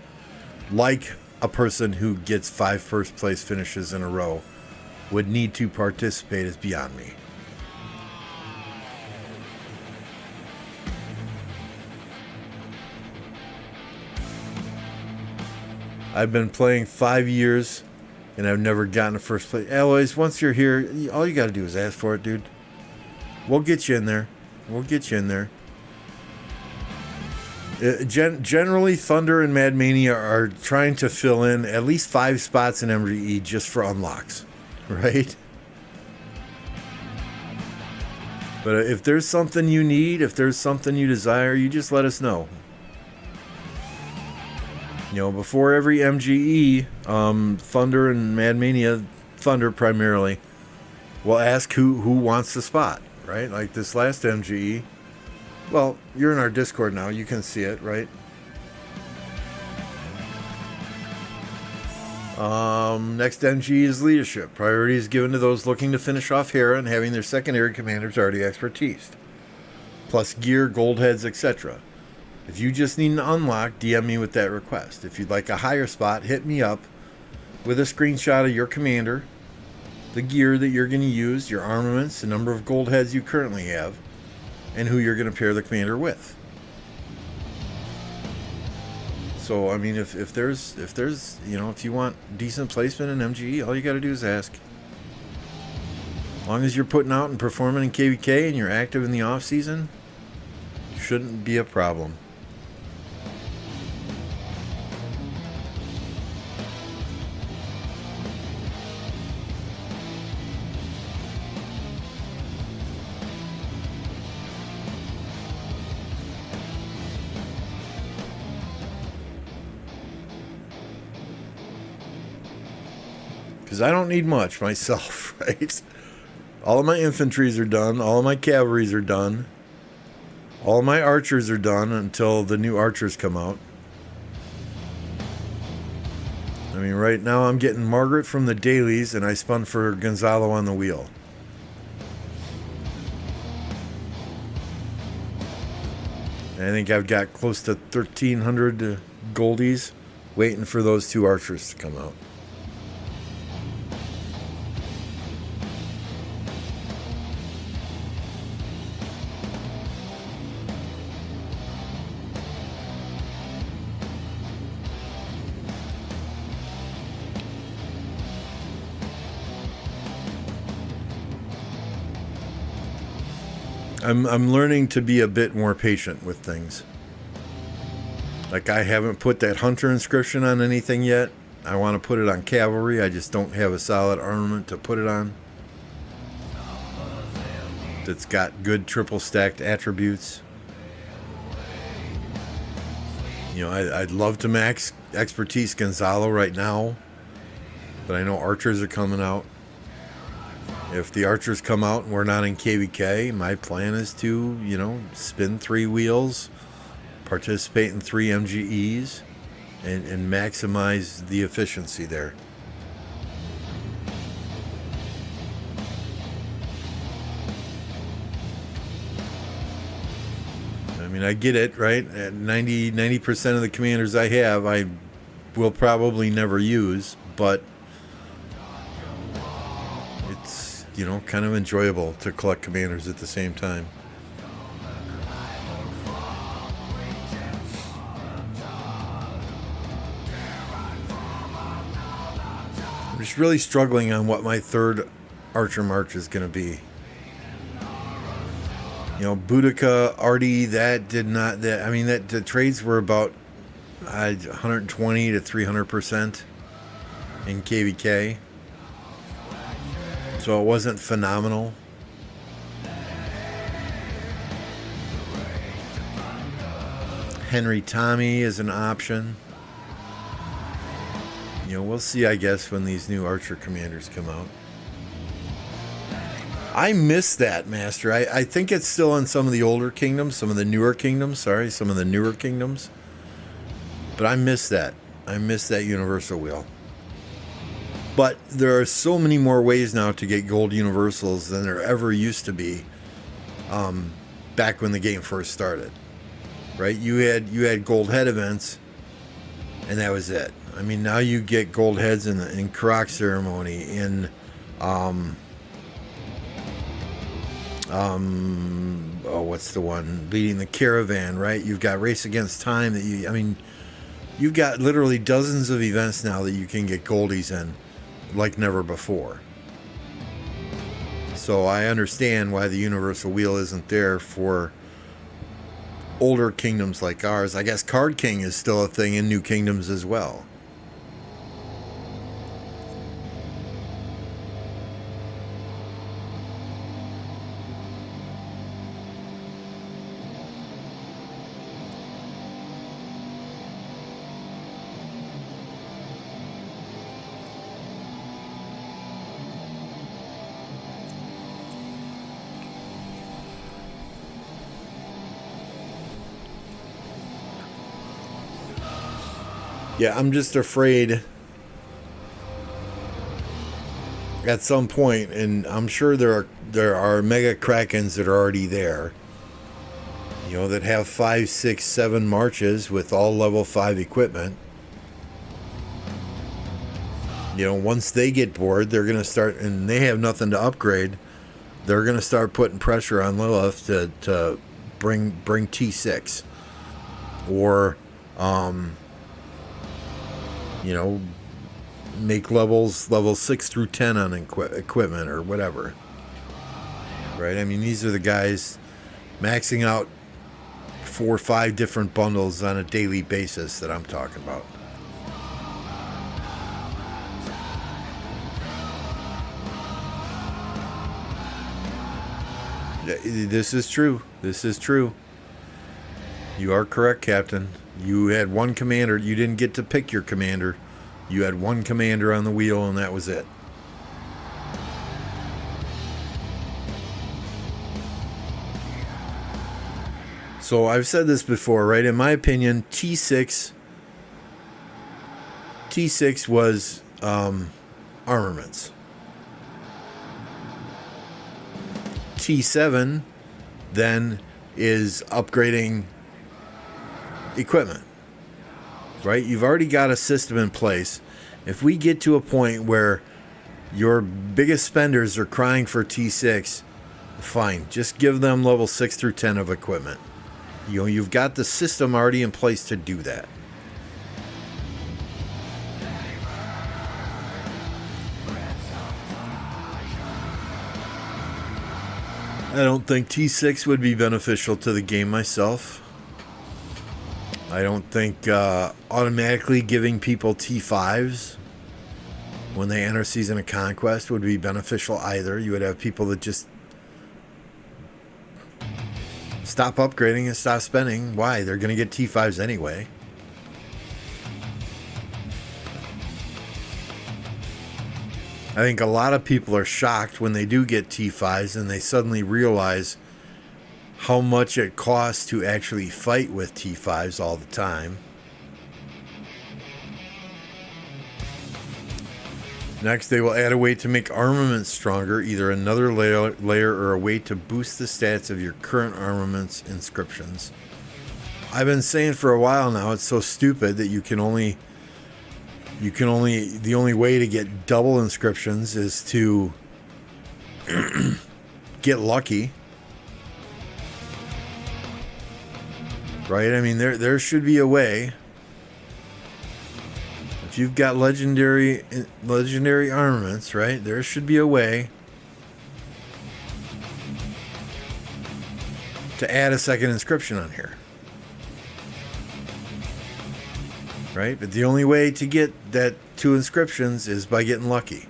like a person who gets 5 first place finishes in a row would need to participate is beyond me. I've been playing 5 years and I've never gotten a first place. Always, once you're here, all you got to do is ask for it, dude. We'll get you in there. We'll get you in there. Generally, Thunder and Mad Mania are trying to fill in at least 5 spots in MGE just for unlocks, right? But if there's something you need, if there's something you desire, you just let us know. You know, before every MGE, Thunder and Mad Mania, Thunder primarily, will ask who wants the spot, right? Like this last MGE. Well, you're in our Discord now. You can see it, right? Next MGE is Leadership. Priority is given to those looking to finish off Hera and having their secondary commanders already expertised. Plus gear, gold heads, etc. If you just need an unlock, DM me with that request. If you'd like a higher spot, hit me up with a screenshot of your commander, the gear that you're going to use, your armaments, the number of gold heads you currently have, and who you're going to pair the commander with. So, I mean, if there's, you know, if you want decent placement in MGE, all you got to do is ask. As long as you're putting out and performing in KvK and you're active in the off season, shouldn't be a problem. Because I don't need much myself, right? All of my infantries are done. All of my cavalries are done. All of my archers are done until the new archers come out. I mean, right now I'm getting Margaret from the dailies, and I spun for Gonzalo on the wheel. And I think I've got close to 1,300 goldies waiting for those 2 archers to come out. I'm learning to be a bit more patient with things. Like, I haven't put that hunter inscription on anything yet. I want to put it on cavalry. I just don't have a solid armament to put it on that's got good triple stacked attributes. You know, I'd love to max expertise Gonzalo right now, but I know archers are coming out. If the archers come out and we're not in KvK, my plan is to, you know, spin 3 wheels, participate in 3 MGEs, and maximize the efficiency there. I mean, I get it, right? At 90% of the commanders I have, I will probably never use, but it's, kind of enjoyable to collect commanders at the same time. I'm just really struggling on what my third Archer March is going to be. Boudica, Artie, the trades were about 120 to 300% in KvK. So it wasn't phenomenal. Henry Tommy is an option. We'll see, I guess, when these new Archer commanders come out. I miss that, Master. I think it's still in some of the older kingdoms, some of the newer kingdoms. But I miss that. I miss that universal wheel. But there are so many more ways now to get gold universals than there ever used to be back when the game first started. Right? You had gold head events, and that was it. I mean, now you get gold heads in Karak ceremony, in what's the one? Leading the caravan, right? You've got Race Against Time you've got literally dozens of events now that you can get goldies in like never before. So I understand why the universal wheel isn't there for older kingdoms like ours. I guess Card King is still a thing in new kingdoms as well. Yeah, I'm just afraid at some point, and I'm sure there are mega Krakens that are already there, that have 5, 6, 7 marches with all level 5 equipment. Once they get bored, they're going to start, and they have nothing to upgrade. They're going to start putting pressure on Lilith to bring T6 or make level 6 through 10 on equipment or whatever. Right? I mean, these are the guys maxing out 4 or 5 different bundles on a daily basis that I'm talking about. This is true. You are correct, Captain. You had one commander. You didn't get to pick your commander. You had one commander on the wheel, and that was it. So I've said this before, right? In my opinion, T6 was armaments. T7 then is upgrading equipment, right? You've already got a system in place. If we get to a point where your biggest spenders are crying for T6, fine, just give them level 6 through 10 of equipment. You've got the system already in place to do that. I don't think T6 would be beneficial to the game myself. I don't think automatically giving people T5s when they enter Season of Conquest would be beneficial either. You would have people that just stop upgrading and stop spending. Why? They're going to get T5s anyway. I think a lot of people are shocked when they do get T5s and they suddenly realize how much it costs to actually fight with T5s all the time. Next, they will add a way to make armaments stronger, either another layer or a way to boost the stats of your current armaments inscriptions. I've been saying for a while now, it's so stupid that the only way to get double inscriptions is to get lucky. Right? I mean, there should be a way. If you've got legendary armaments, right? There should be a way to add a second inscription on here. Right? But the only way to get that 2 inscriptions is by getting lucky.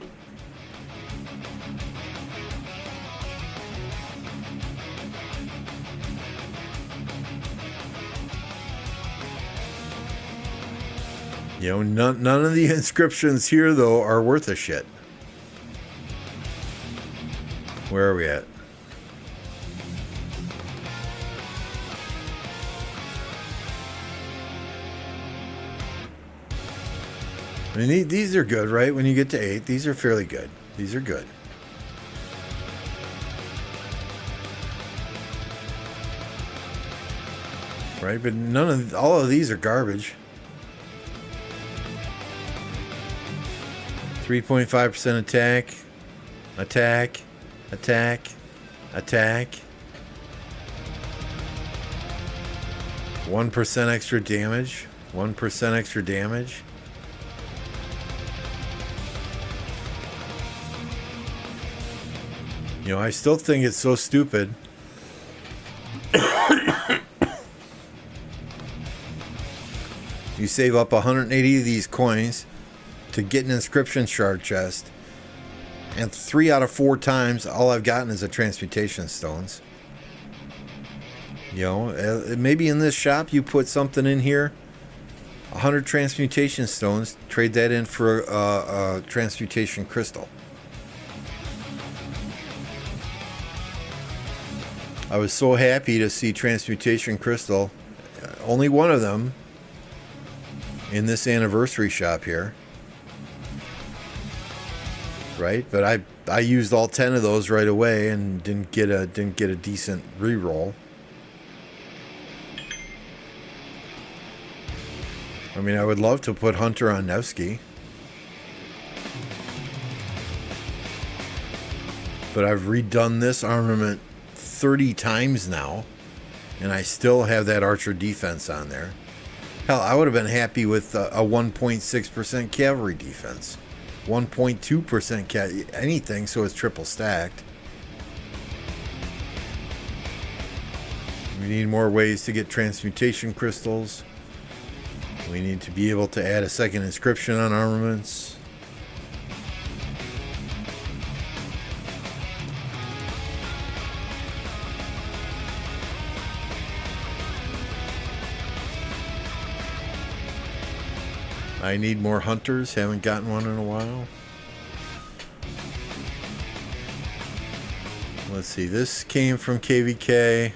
You know, none of the inscriptions here, though, are worth a shit. Where are we at? I mean, these are good, right? When you get to 8, these are fairly good. These are good. Right? But all of these are garbage. 3.5% attack. Attack. Attack. Attack. 1% extra damage. 1% extra damage. You know, I still think it's so stupid. You save up 180 of these coins to get an inscription shard chest, and 3 out of 4 times all I've gotten is a transmutation stones. You know, maybe in this shop you put something in here, 100 transmutation stones, trade that in for a transmutation crystal. I was so happy to see transmutation crystal, only one of them in this anniversary shop here. Right? But I used all 10 of those right away and didn't get a decent reroll. I mean, I would love to put Hunter on Nevsky, but I've redone this armament 30 times now, and I still have that archer defense on there. Hell, I would have been happy with a 1.6% cavalry defense. 1.2% anything, so it's triple stacked. We need more ways to get transmutation crystals. We need to be able to add a second inscription on armaments. I need more hunters. Haven't gotten one in a while. Let's see. This came from KvK.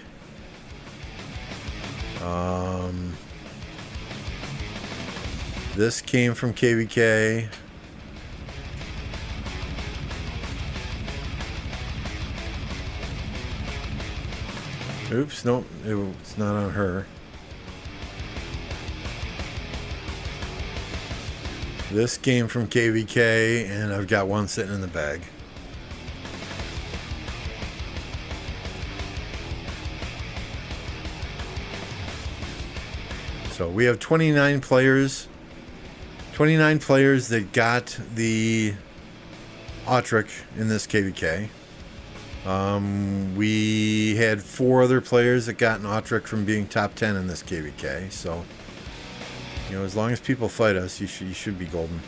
This came from KvK. Oops, nope. It's not on her. This came from KvK, and I've got one sitting in the bag. So we have 29 players. 29 players that got the Autric in this KvK. We had 4 other players that got an Autric from being top 10 in this KvK. So, you know, as long as people fight us, you should be golden.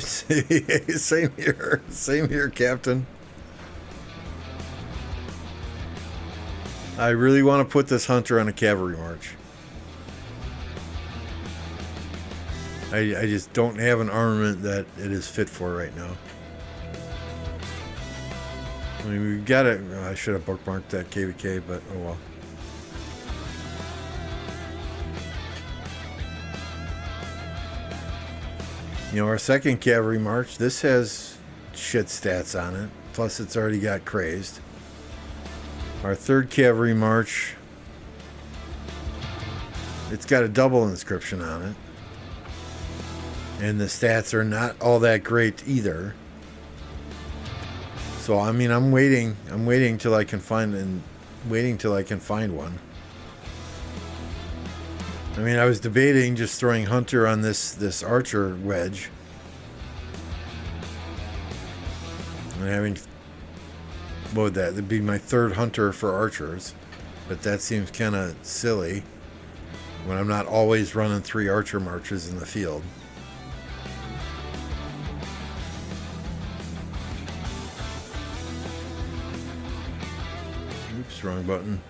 Same here. Same here, Captain. I really want to put this hunter on a cavalry march. I just don't have an armament that it is fit for right now. I mean, we've got it. I should have bookmarked that KvK, but oh well. You know, our second cavalry march, this has shit stats on it. Plus, it's already got crazed. Our third cavalry march, it's got a double inscription on it. And the stats are not all that great either. So, I mean, I'm waiting till I can find one. I mean, I was debating just throwing Hunter on this archer wedge. And having, what would that? That'd be my third Hunter for archers. But that seems kind of silly when I'm not always running 3 archer marches in the field. Oops, wrong button.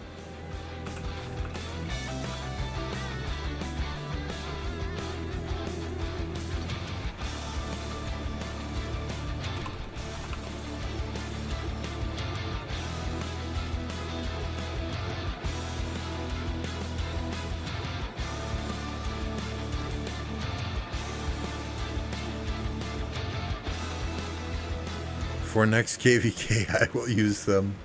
For next KvK, I will use them.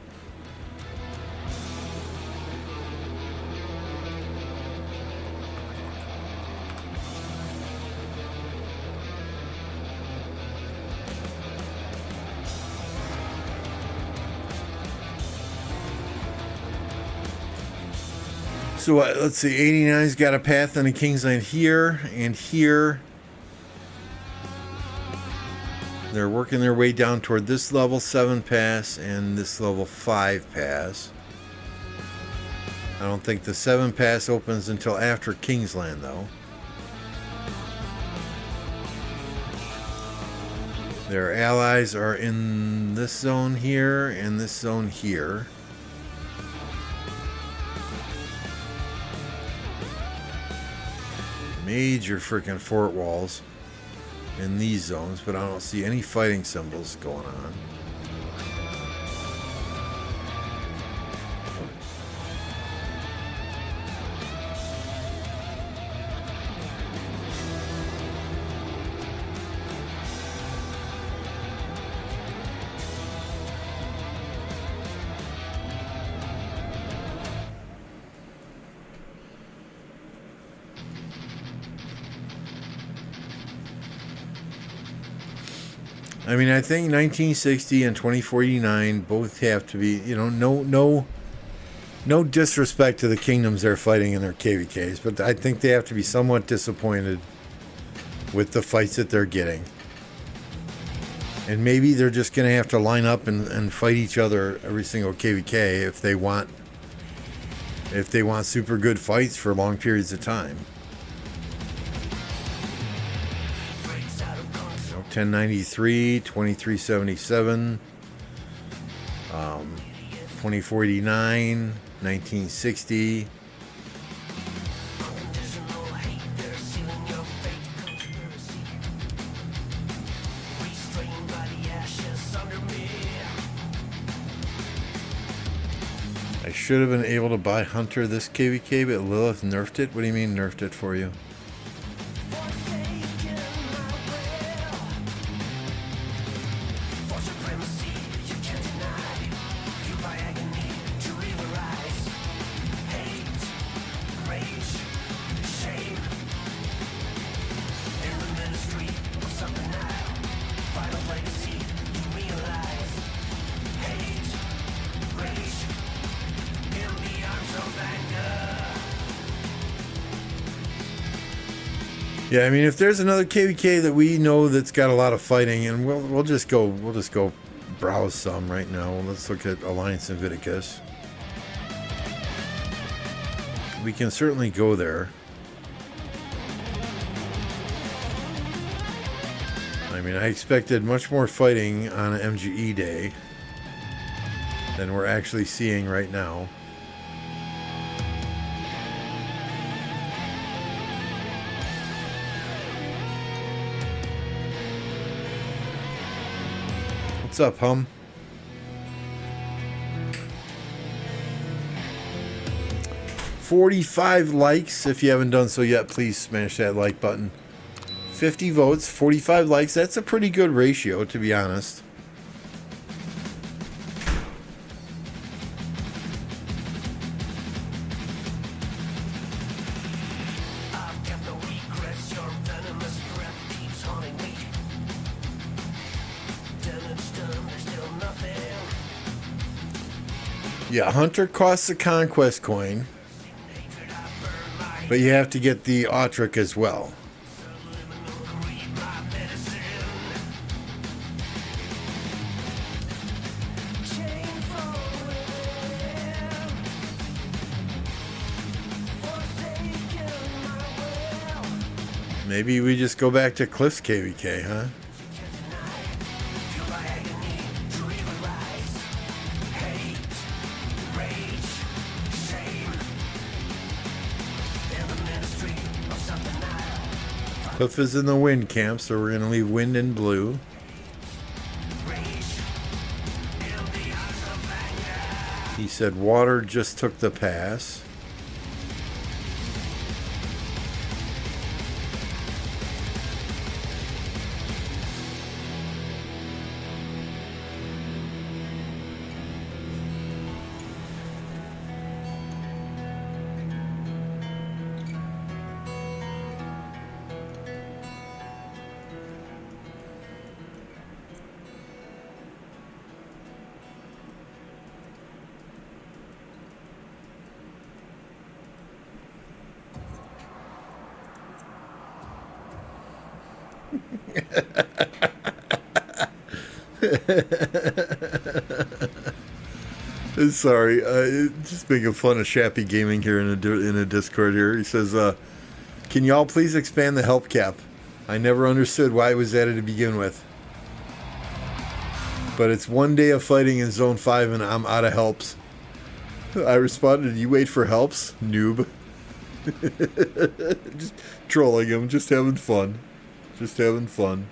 So let's see, 89's got a path on the Kingsland here and here. They're working their way down toward this level 7 pass and this level 5 pass. I don't think the 7 pass opens until after Kingsland, though. Their allies are in this zone here and this zone here. Major freaking fort walls in these zones, but I don't see any fighting symbols going on. I mean, I think 1960 and 2049 both have to be, you know, no disrespect to the kingdoms they're fighting in their KvKs, but I think they have to be somewhat disappointed with the fights that they're getting. And maybe they're just going to have to line up and fight each other every single KvK if they want super good fights for long periods of time. 1093, 2377, 2049, 1960. I should have been able to buy Hunter this KvK, but Lilith nerfed it. What do you mean nerfed it for you? Yeah, I mean, if there's another KvK that we know that's got a lot of fighting, and we'll just go browse some right now. Let's look at Alliance Inviticus. We can certainly go there. I I mean, I expected much more fighting on an MGE day than we're actually seeing right now. What's up, Hum? $45 likes. If you haven't done so yet, please smash that like button. 50 votes, 45 likes. That's a pretty good ratio, to be honest. Yeah, Hunter costs a conquest coin, but you have to get the Autric as well. Maybe we just go back to Cliff's KvK, huh? Cliff is in the wind camp, so we're going to leave wind in blue. He said water just took the pass. Sorry, just making fun of Shappy Gaming here in a Discord here. He says, can y'all please expand the help cap? I never understood why it was added to begin with. But it's one day of fighting in Zone 5 and I'm out of helps. I responded, you wait for helps? Noob. Just trolling him, just having fun. Just having fun.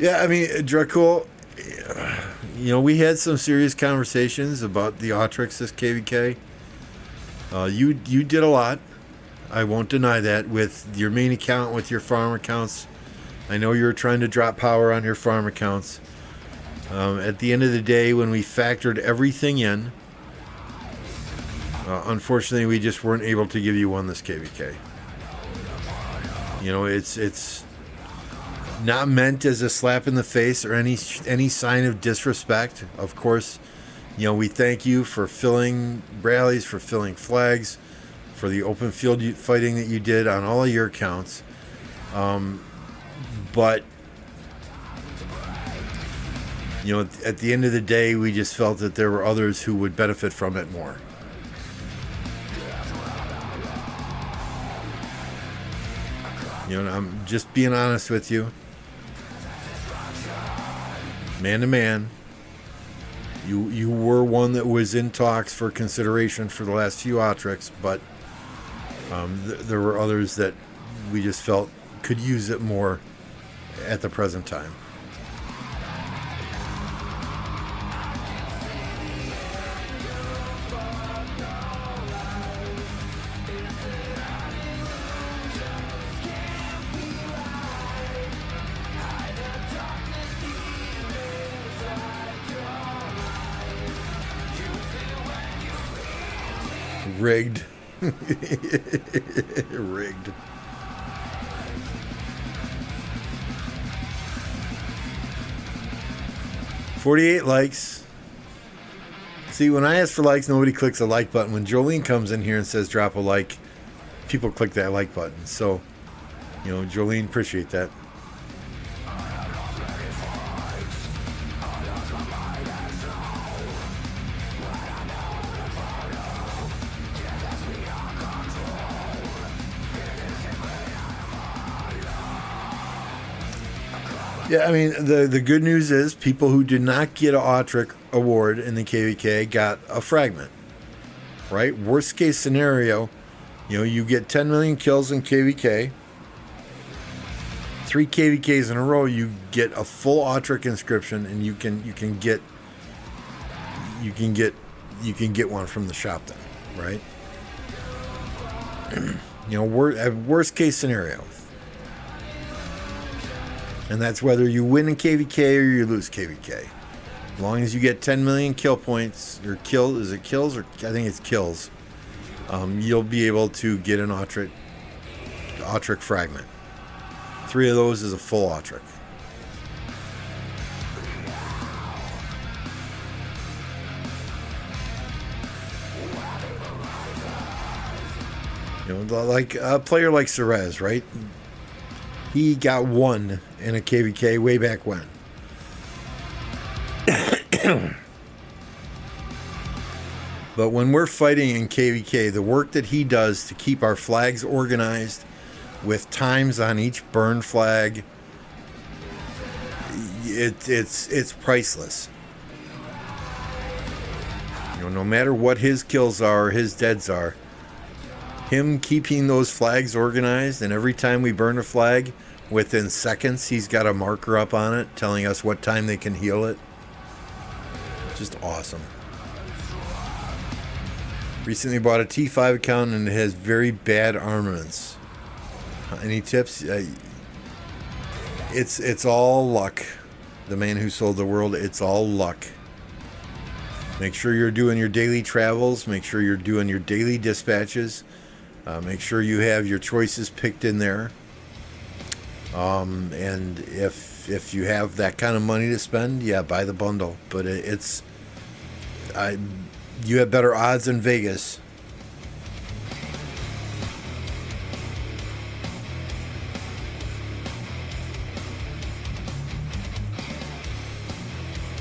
Yeah, I mean, Dracul, you know, we had some serious conversations about the Autrix this KvK. You did a lot. I won't deny that with your main account, with your farm accounts. I know you were trying to drop power on your farm accounts. At the end of the day, when we factored everything in, unfortunately, we just weren't able to give you one this KvK. You know, it's not meant as a slap in the face or any sign of disrespect. Of course, you know, we thank you for filling rallies, for filling flags, for the open field fighting that you did on all of your accounts. But, you know, at the end of the day, we just felt that there were others who would benefit from it more. You know, I'm just being honest with you. Man to man, you were one that was in talks for consideration for the last few Autrix, but there were others that we just felt could use it more at the present time. Rigged. Rigged. $48 likes. See, when I ask for likes, nobody clicks the like button. When Jolene comes in here and says drop a like, people click that like button. So, you know, Jolene, appreciate that. Yeah, I mean, the good news is people who did not get an Autric award in the KvK got a fragment, right? Worst case scenario, you get 10 million kills in KvK. 3 KvKs in a row, you get a full Autric inscription, and you can get one from the shop then, right? Worst case scenario. And that's whether you win in KvK or you lose KvK. As long as you get 10 million kill points, or is it kills? Or I think it's kills. You'll be able to get an Autric fragment. 3 of those is a full Autric. Like a player like Cerez, right? He got 1 in a KvK way back when. But when we're fighting in KvK, the work that he does to keep our flags organized with times on each burn flag, it's priceless. No matter what his kills are, his deads are, him keeping those flags organized, and every time we burn a flag, within seconds, he's got a marker up on it telling us what time they can heal it. Just awesome. Recently bought a T5 account and it has very bad armaments. Any tips? It's all luck. The man who sold the world, it's all luck. Make sure you're doing your daily travels. Make sure you're doing your daily dispatches. Make sure you have your choices picked in there. And if you have that kind of money to spend, yeah, buy the bundle. But you have better odds in Vegas.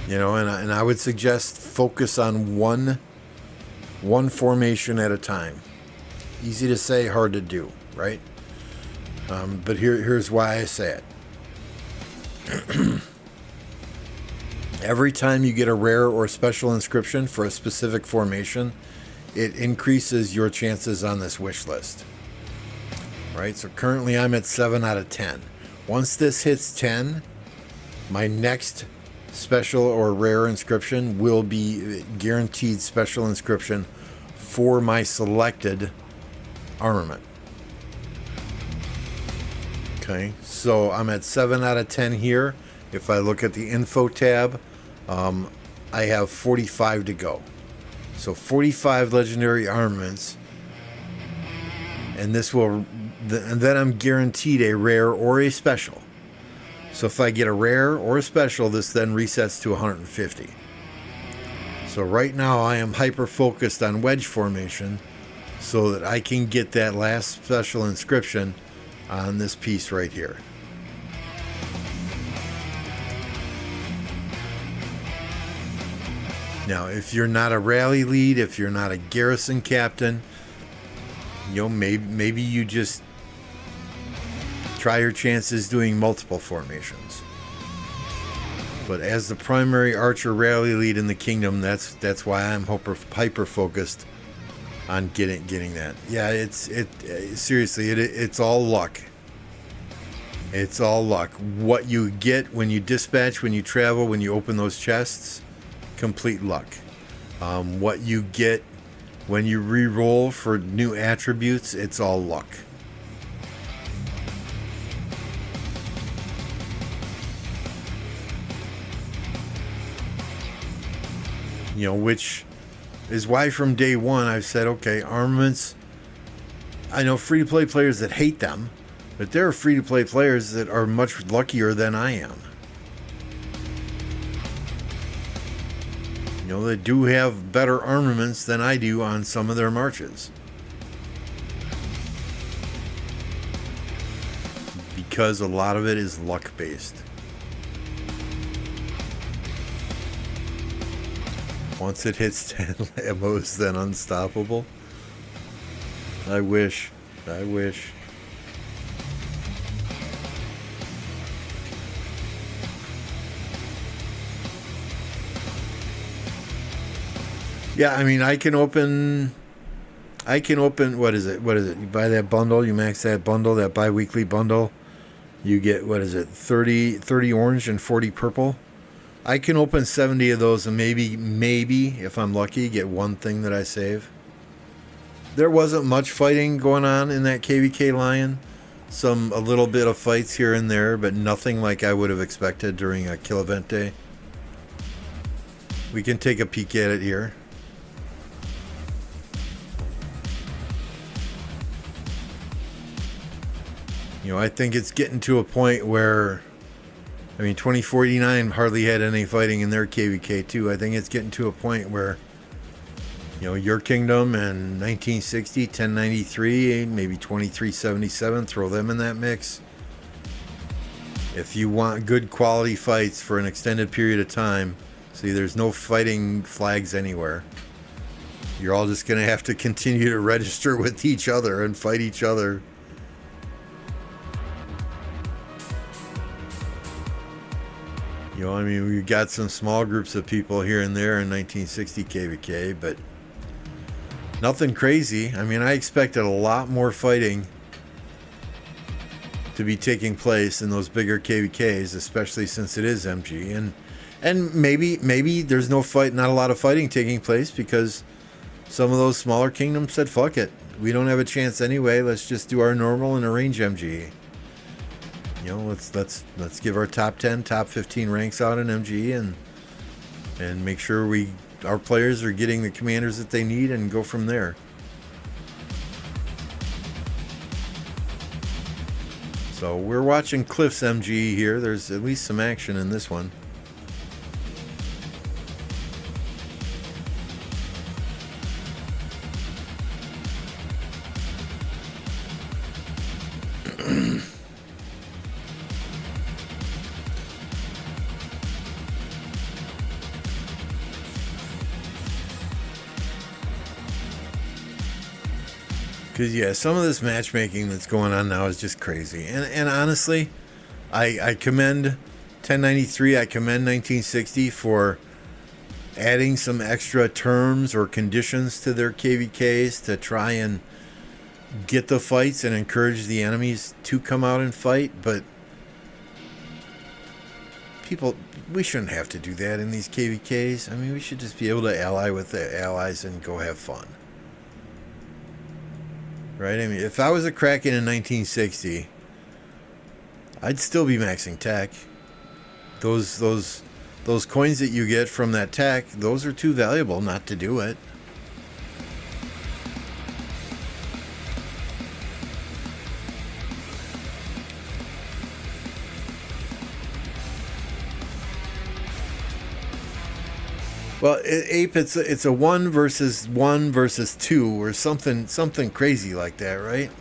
And I would suggest focus on one formation at a time. Easy to say, hard to do, right? But here's why I say it. Every time you get a rare or special inscription for a specific formation, it increases your chances on this wish list. Right? So currently I'm at 7 out of 10. Once this hits 10, my next special or rare inscription will be guaranteed special inscription for my selected armament. Okay, so I'm at 7 out of 10 here. If I look at the info tab, I have 45 to go. So 45 legendary armaments, and then I'm guaranteed a rare or a special. So if I get a rare or a special, this then resets to 150. So right now I am hyper focused on wedge formation so that I can get that last special inscription on this piece right here. Now, if you're not a rally lead, if you're not a garrison captain, maybe you just try your chances doing multiple formations. But as the primary archer rally lead in the kingdom, that's why I'm hyper focused on getting that. Yeah, seriously, it's all luck. It's all luck. What you get when you dispatch, when you travel, when you open those chests, complete luck. What you get when you re-roll for new attributes, it's all luck. Which is why from day one I've said, okay, armaments, I know free-to-play players that hate them, but there are free-to-play players that are much luckier than I am. They do have better armaments than I do on some of their marches. Because a lot of it is luck-based. Once it hits 10 Lambos, then unstoppable. I wish. Yeah, I mean, I can open, what is it? You buy that bundle, you max that bundle, that bi-weekly bundle. You get, what is it, 30 orange and 40 purple. I can open 70 of those and maybe, if I'm lucky, get one thing that I save. There wasn't much fighting going on in that KvK Lion. A little bit of fights here and there, but nothing like I would have expected during a kill event day. We can take a peek at it here. You know, I think it's getting to a point where, I mean, 2049 hardly had any fighting in their KvK too. I think it's getting to a point where, you know, Your Kingdom and 1960, 1093, maybe 2377, throw them in that mix. If you want good quality fights for an extended period of time, see, there's no fighting flags anywhere. You're all just going to have to continue to register with each other and fight each other. You know, I mean, we got some small groups of people here and there in 1960 KvK, but nothing crazy. I mean, I expected a lot more fighting to be taking place in those bigger KvKs, especially since it is MG. And maybe there's not a lot of fighting taking place because some of those smaller kingdoms said, fuck it. We don't have a chance anyway. Let's just do our normal and arrange MG. You know, let's give our top 10, top 15 ranks out in MG and make sure our players are getting the commanders that they need and go from there. So we're watching Cliff's MG here. There's at least some action in this one. Because, yeah, some of this matchmaking that's going on now is just crazy. And honestly, I commend 1093, I commend 1960 for adding some extra terms or conditions to their KvKs to try and get the fights and encourage the enemies to come out and fight. But we shouldn't have to do that in these KvKs. I mean, we should just be able to ally with the allies and go have fun. Right? I mean, if I was a Kraken in 1960, I'd still be maxing tech. Those coins that you get from that tech, those are too valuable not to do it. Well, Ape, it's a 1 versus 1 versus 2 or something crazy like that, right?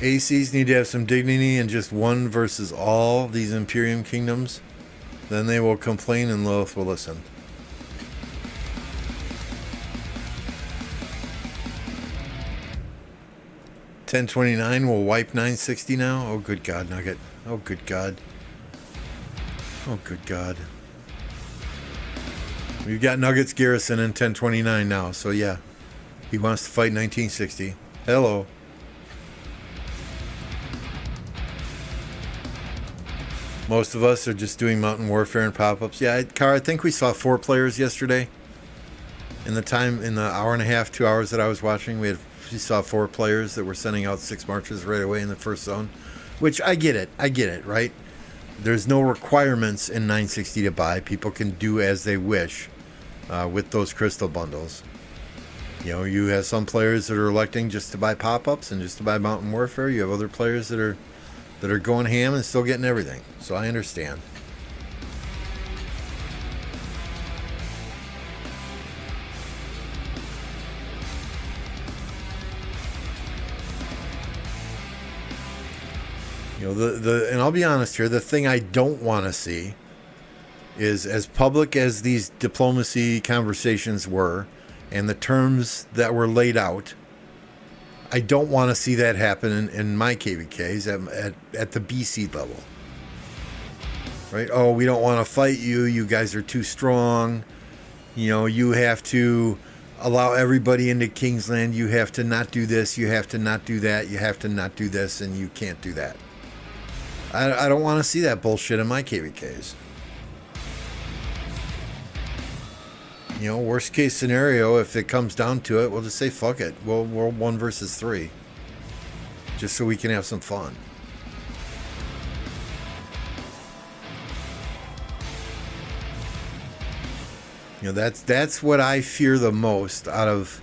ACs need to have some dignity and just 1 versus all these Imperium kingdoms. Then they will complain and Lilith will listen. $10.29 will wipe 960 now. Oh, good God, Nugget. Oh, good God. Oh, good God. We've got Nuggets Garrison in 1029 now, so yeah. He wants to fight 1960. Hello. Most of us are just doing Mountain Warfare and pop-ups. Yeah, Car, I think we saw 4 players yesterday. In the hour and a half, 2 hours that I was watching, we saw 4 players that were sending out 6 marches right away in the first zone. Which, I get it, right? There's no requirements in 960 to buy. People can do as they wish with those crystal bundles. You know, you have some players that are electing just to buy pop-ups and just to buy Mountain Warfare. You have other players that are going ham and still getting everything. So I understand. You know, and I'll be honest here, the thing I don't want to see is, as public as these diplomacy conversations were and the terms that were laid out, I don't want to see that happen in my KvKs at the B seed level. Right? Oh, we don't want to fight you. You guys are too strong. You know, you have to allow everybody into Kingsland. You have to not do this. You have to not do that. You have to not do this, and you can't do that. I don't want to see that bullshit in my KvKs. You know, worst case scenario, if it comes down to it, we'll just say fuck it. We'll 1 versus 3. Just so we can have some fun. You know, that's what I fear the most out of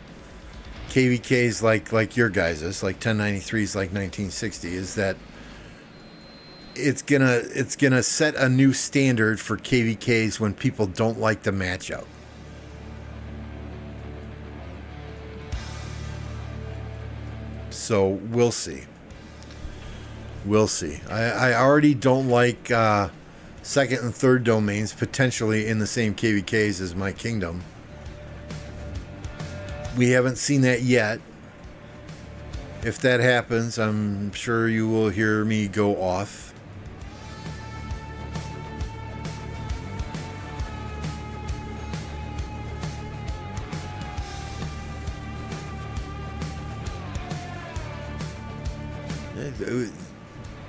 KvKs like your guys's, like 1093s, like 1960, is that it's gonna set a new standard for KvKs when people don't like the matchup. So we'll see. We'll see. I already don't like second and third domains potentially in the same KvKs as my kingdom. We haven't seen that yet. If that happens, I'm sure you will hear me go off.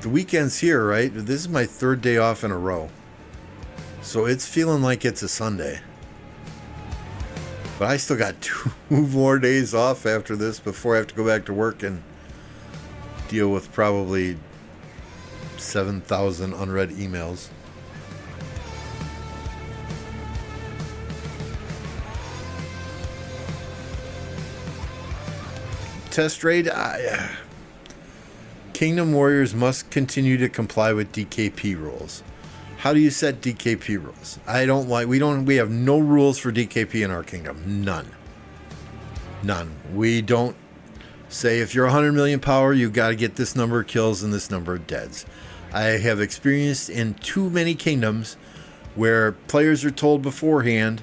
The weekend's here, right? This is my 3rd day off in a row. So it's feeling like it's a Sunday. But I still got 2 more days off after this before I have to go back to work and deal with probably 7,000 unread emails. Test raid, Kingdom Warriors must continue to comply with DKP rules. How do you set DKP rules? We have no rules for DKP in our kingdom. None. We don't say if you're 100 million power, you've got to get this number of kills and this number of deads. I have experienced in too many kingdoms where players are told beforehand,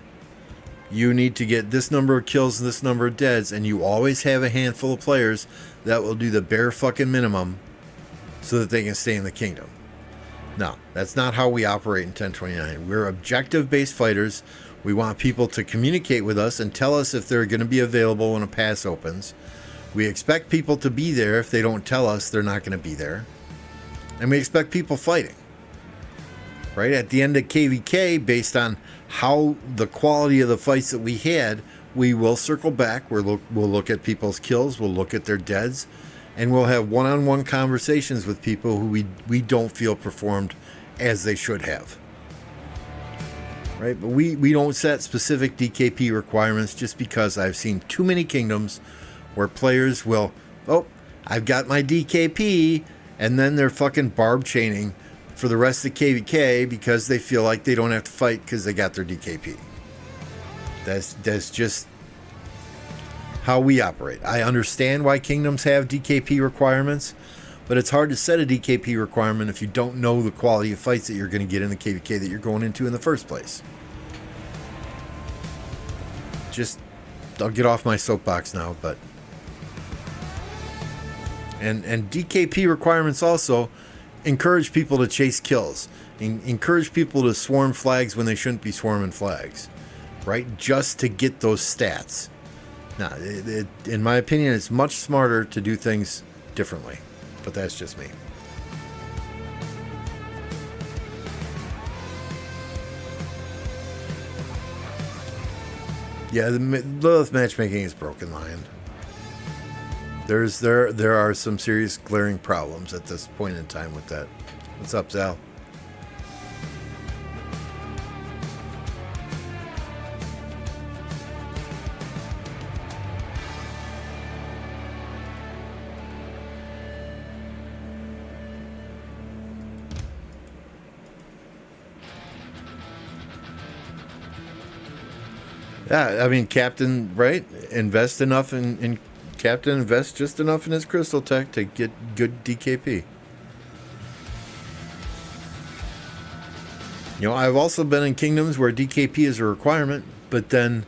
you need to get this number of kills and this number of deads, and you always have a handful of players that will do the bare fucking minimum so that they can stay in the kingdom. No, that's not how we operate in 1029. We're objective-based fighters. We want people to communicate with us and tell us if they're going to be available when a pass opens. We expect people to be there. If they don't tell us, they're not going to be there. And we expect people fighting. Right? At the end of KvK, based on how the quality of the fights that we had, we will circle back. We'll look at people's kills. We'll look at their deads. And we'll have one-on-one conversations with people who we don't feel performed as they should have. Right? But we don't set specific DKP requirements just because I've seen too many kingdoms where players will, oh, I've got my DKP, and then they're fucking barb chaining for the rest of KvK because they feel like they don't have to fight because they got their DKP. That's just how we operate. I understand why kingdoms have DKP requirements, but it's hard to set a DKP requirement if you don't know the quality of fights that you're going to get in the KvK that you're going into in the first place. I'll get off my soapbox now, but and DKP requirements also encourage people to chase kills, encourage people to swarm flags when they shouldn't be swarming flags, right? Just to get those stats. Now, in my opinion, it's much smarter to do things differently, but that's just me. Yeah, the Lilith matchmaking is broken, Lion. There are some serious glaring problems at this point in time with that. What's up, Zal? Yeah, I mean, Captain, right? Invest enough in Captain invests just enough in his crystal tech to get good DKP. You know, I've also been in kingdoms where DKP is a requirement, but then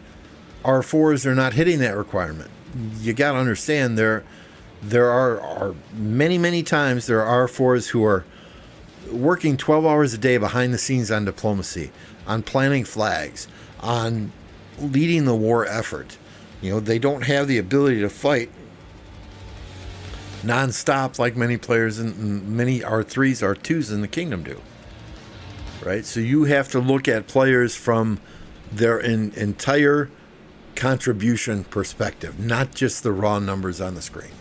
R4s are not hitting that requirement. You got to understand, there are many times there are R4s who are working 12 hours a day behind the scenes on diplomacy, on planning flags, on leading the war effort. You know, they don't have the ability to fight non-stop like many players and many R3s, R2s in the kingdom do. Right? So you have to look at players from their entire contribution perspective, not just the raw numbers on the screen.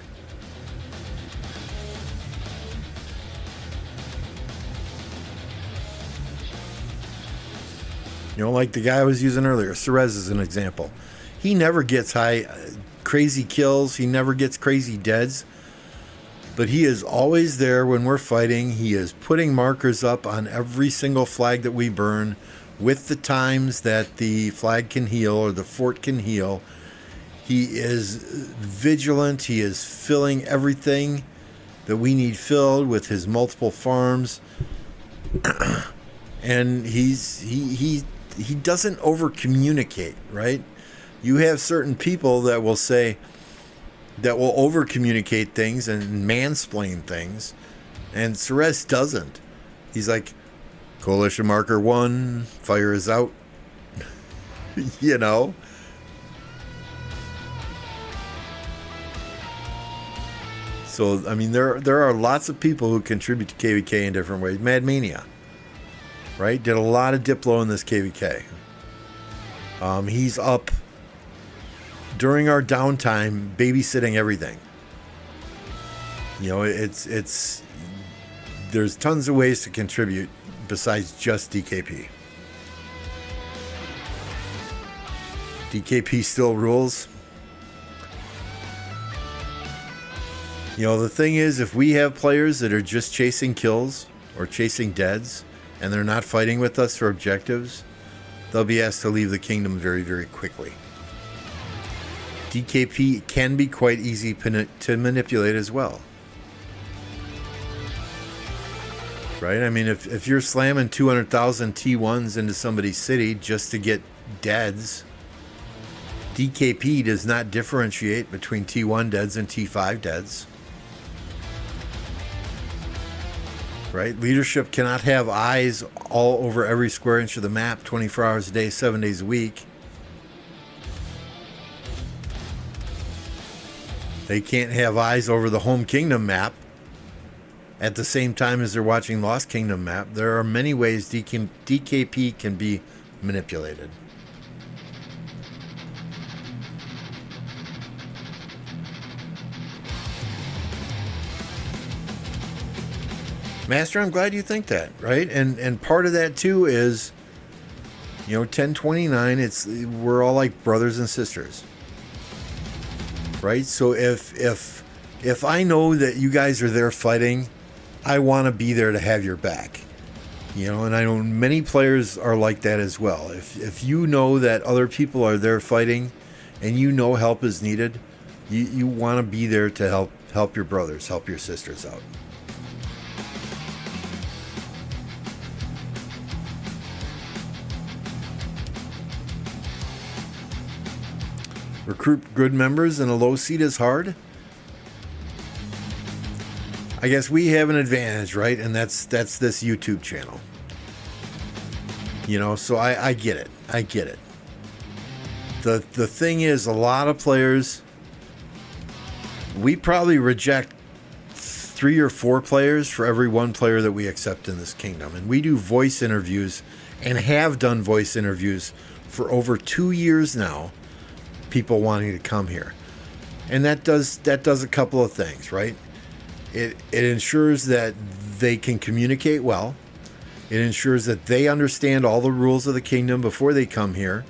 You know, like the guy I was using earlier, Cerez is an example. He never gets crazy kills. He never gets crazy deads. But he is always there when we're fighting. He is putting markers up on every single flag that we burn with the times that the flag can heal or the fort can heal. He is vigilant. He is filling everything that we need filled with his multiple farms. And he doesn't over communicate, right? You have certain people that will over communicate things and mansplain things, and Cerez doesn't. He's like, coalition marker 1, fire is out. You know? So, I mean, there are lots of people who contribute to KvK in different ways. Mad Mania, right? Did a lot of Diplo in this KvK. He's up during our downtime babysitting everything. You know, it's there's tons of ways to contribute besides just DKP. DKP still rules. You know, the thing is, if we have players that are just chasing kills or chasing deads and they're not fighting with us for objectives, they'll be asked to leave the kingdom very, very quickly. DKP can be quite easy to manipulate as well. Right? I mean, if you're slamming 200,000 T1s into somebody's city just to get deads, DKP does not differentiate between T1 deads and T5 deads. Right? Leadership cannot have eyes all over every square inch of the map 24 hours a day, 7 days a week. They can't have eyes over the home kingdom map at the same time as they're watching Lost Kingdom map. There are many ways DKP can be manipulated. Master, I'm glad you think that, right? And part of that too is, you know, 1029, we're all like brothers and sisters. Right? So if I know that you guys are there fighting, I want to be there to have your back. You know, and I know many players are like that as well. If you know that other people are there fighting and you know help is needed, you want to be there to help your brothers, help your sisters out. Recruit good members in a low seat is hard. I guess we have an advantage, right? And that's this YouTube channel. You know, so I get it. I get it. The thing is, a lot of players, we probably reject 3 or 4 players for every 1 player that we accept in this kingdom. And we do voice interviews and have done voice interviews for over 2 years now. People wanting to come here, and that does a couple of things, right? It ensures that they can communicate well. It ensures that they understand all the rules of the kingdom before they come here,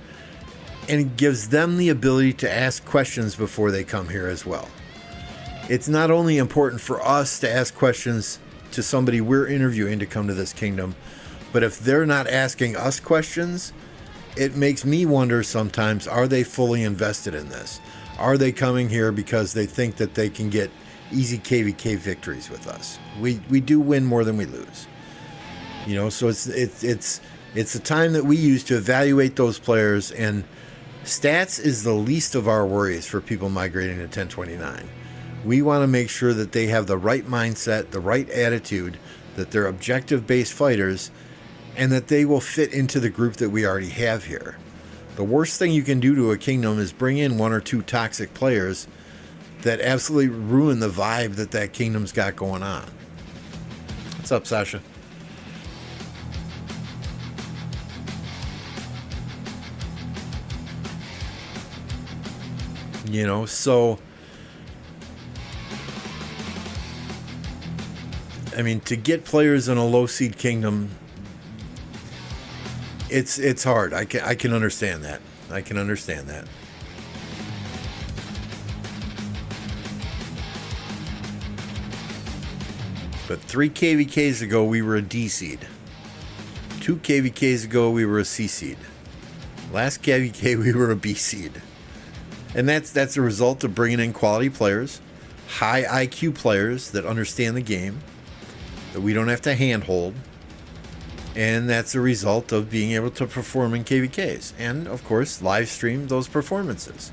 and it gives them the ability to ask questions before they come here as well. It's not only important for us to ask questions to somebody we're interviewing to come to this kingdom, but if they're not asking us questions, it makes me wonder sometimes, are they fully invested in this? Are they coming here because they think that they can get easy KvK victories with us? We do win more than we lose. You know, so it's a time that we use to evaluate those players, and stats is the least of our worries for people migrating to 1029. We want to make sure that they have the right mindset, the right attitude, that they're objective-based fighters, and that they will fit into the group that we already have here. The worst thing you can do to a kingdom is bring in one or two toxic players that absolutely ruin the vibe that that kingdom's got going on. What's up, Sasha? You know, so I mean, to get players in a low seed kingdom, it's hard. I can understand that. I can understand that. But 3 KvKs ago, we were a D seed. 2 KvKs ago, we were a C seed. Last KvK, we were a B seed. And that's a result of bringing in quality players, high IQ players that understand the game, that we don't have to handhold. And that's a result of being able to perform in KvKs. And, of course, live stream those performances.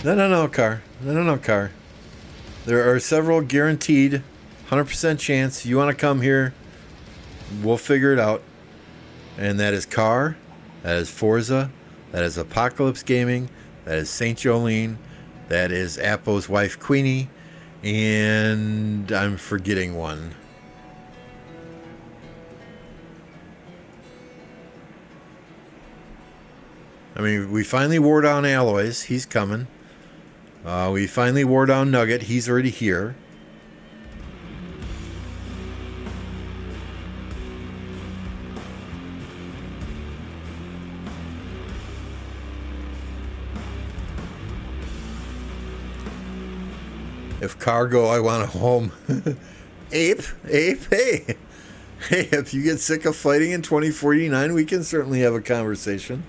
No, Car. No, Car. There are several guaranteed 100% chance. You want to come here, we'll figure it out. And that is Car, that is Forza, that is Apocalypse Gaming, that is St. Jolene, that is Appo's wife Queenie, and I'm forgetting one. I mean, we finally wore down Alloys. He's coming. We finally wore down Nugget. He's already here. If Cargo, I want a home. Ape, hey. Hey, if you get sick of fighting in 2049, we can certainly have a conversation.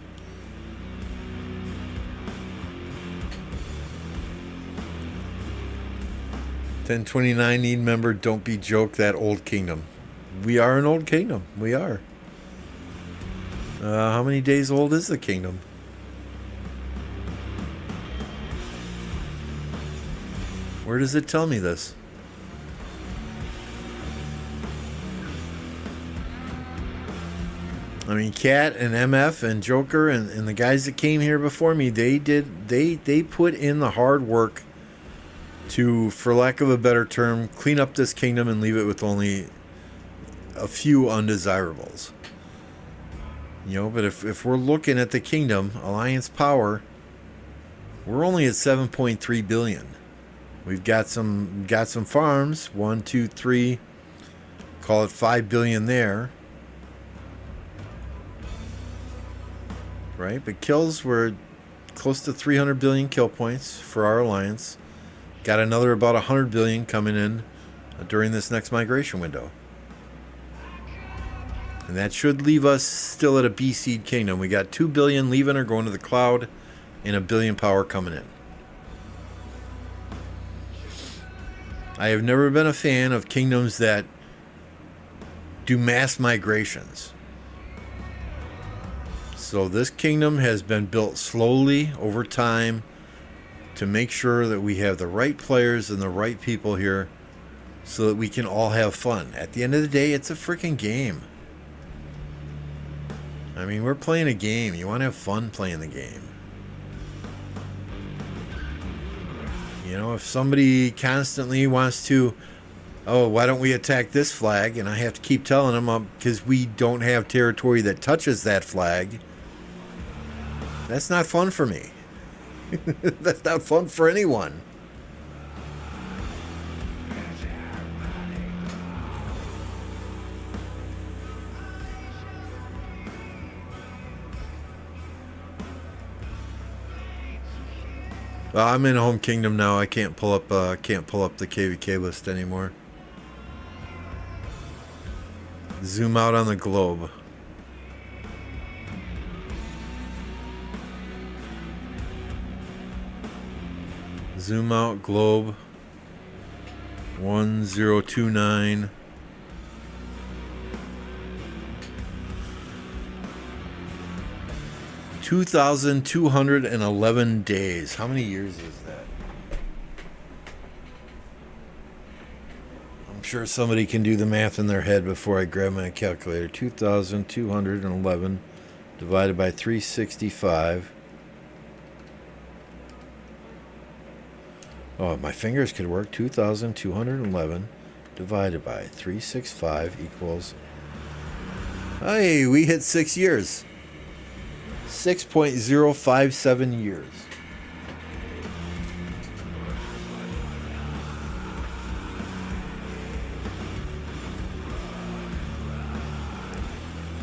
$10.29 need member, don't be joke that old kingdom. We are an old kingdom. We are. How many days old is the kingdom? Where does it tell me this? I mean, Cat and MF and Joker and the guys that came here before me, they put in the hard work to, for lack of a better term, clean up this kingdom and leave it with only a few undesirables. You know, but if we're looking at the kingdom, Alliance Power, we're only at 7.3 billion. We've got some farms, 1, 2, 3, call it 5 billion there. Right, but kills were close to 300 billion kill points for our alliance. Got another about 100 billion coming in during this next migration window. And that should leave us still at a B seed kingdom. We got 2 billion leaving or going to the cloud and 1 billion power coming in. I have never been a fan of kingdoms that do mass migrations. So this kingdom has been built slowly over time to make sure that we have the right players and the right people here so that we can all have fun. At the end of the day, it's a freaking game. I mean, we're playing a game. You want to have fun playing the game. You know, if somebody constantly wants to, oh, why don't we attack this flag? And I have to keep telling them because we don't have territory that touches that flag. That's not fun for me. That's not fun for anyone. Well, I'm in Home Kingdom now. I can't pull up the KvK list anymore. Zoom out on the globe. Zoom out globe 1029. 2,211 days. How many years is that? I'm sure somebody can do the math in their head before I grab my calculator. 2,211 divided by 365. Oh, my fingers could work. 2,211 divided by 365 equals... Hey, we hit 6 years. 6.057 years.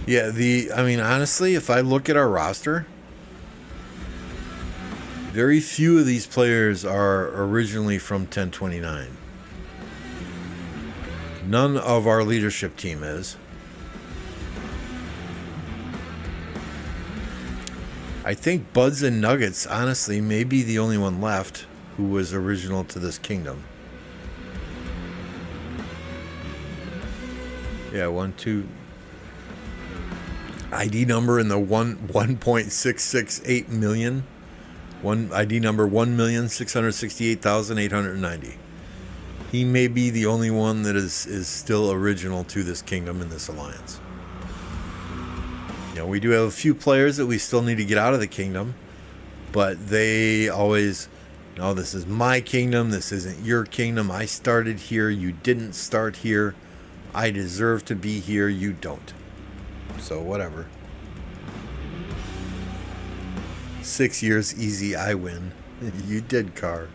Yeah, I mean, honestly, if I look at our roster, very few of these players are originally from 1029. None of our leadership team is. I think Buds and Nuggets, honestly, may be the only one left who was original to this kingdom. Yeah, 1, 2. ID number in the 1.668 million. ID number 1,668,890. He may be the only one that is still original to this kingdom in this alliance. You know, we do have a few players that we still need to get out of the kingdom, but they always, no, this is my kingdom, this isn't your kingdom, I started here, you didn't start here, I deserve to be here, you don't. So whatever. 6 years easy, I win. You did, Car.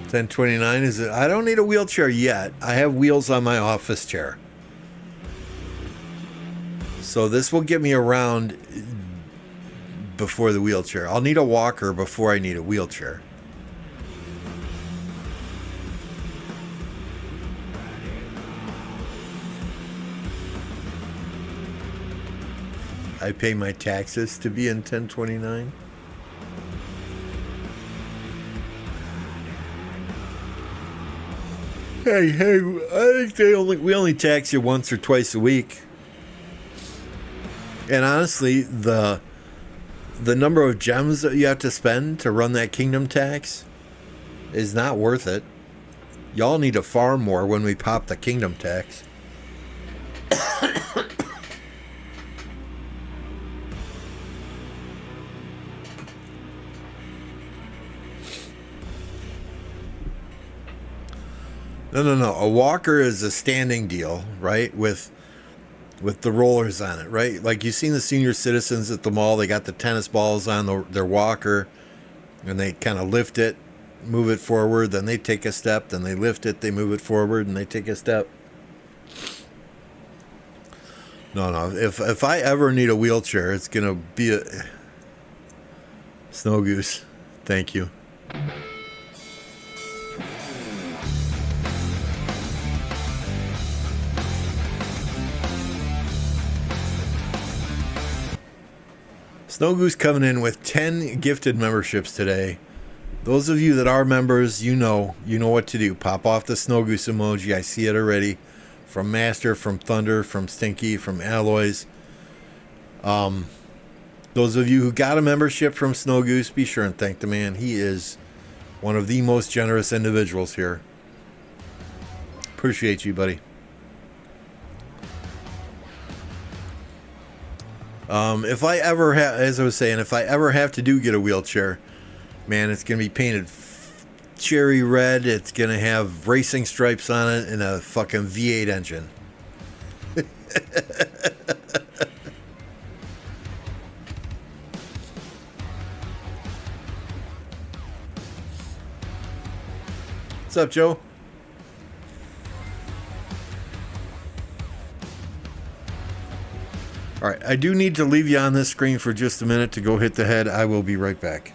$10.29 is it? I don't need a wheelchair yet. I have wheels on my office chair. So this will get me around before the wheelchair. I'll need a walker before I need a wheelchair. I pay my taxes to be in 1029. Hey, I think we only tax you once or twice a week. And honestly, the number of gems that you have to spend to run that kingdom tax is not worth it. Y'all need to farm more when we pop the kingdom tax. No. A walker is a standing deal, right? With the rollers on it, right? Like you've seen the senior citizens at the mall, they got the tennis balls on their walker, and they kind of lift it, move it forward, then they take a step, then they lift it, they move it forward, and they take a step. No. If I ever need a wheelchair, it's gonna be a Snow Goose. Thank you. Snow Goose coming in with 10 gifted memberships today. Those of you that are members, you know what to do. Pop off the Snow Goose emoji. I see it already. From Master, from Thunder, from Stinky, from Alloys. Those of you who got a membership from Snow Goose, be sure and thank the man. He is one of the most generous individuals here. Appreciate you, buddy. If I ever have, as I was saying, if I ever have to get a wheelchair, man, it's going to be painted cherry red. It's going to have racing stripes on it and a fucking V8 engine. What's up, Joe? All right, I do need to leave you on this screen for just a minute to go hit the head. I will be right back.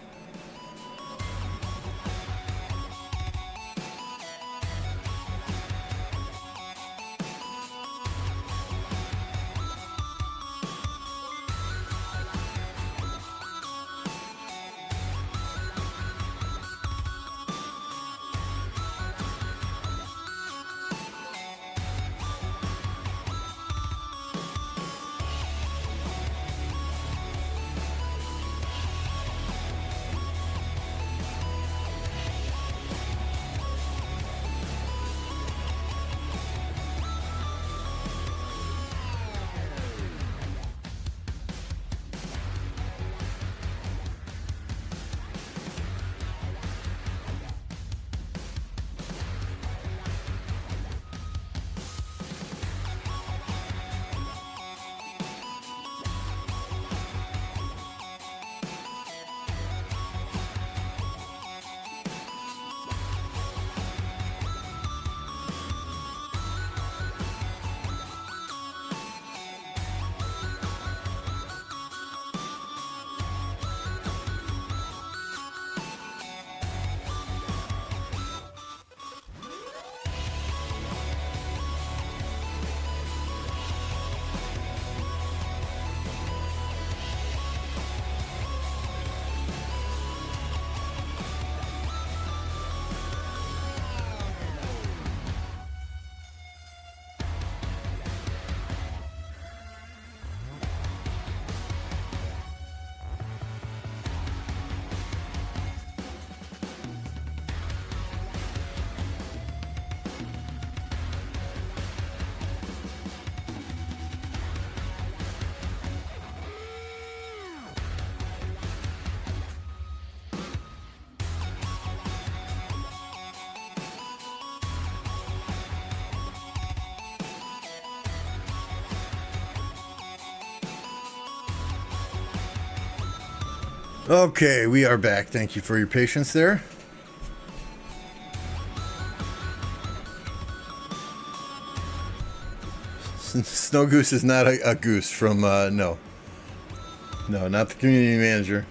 Okay, we are back. Thank you for your patience there. Snow Goose is not a goose from, no. No, not the community manager.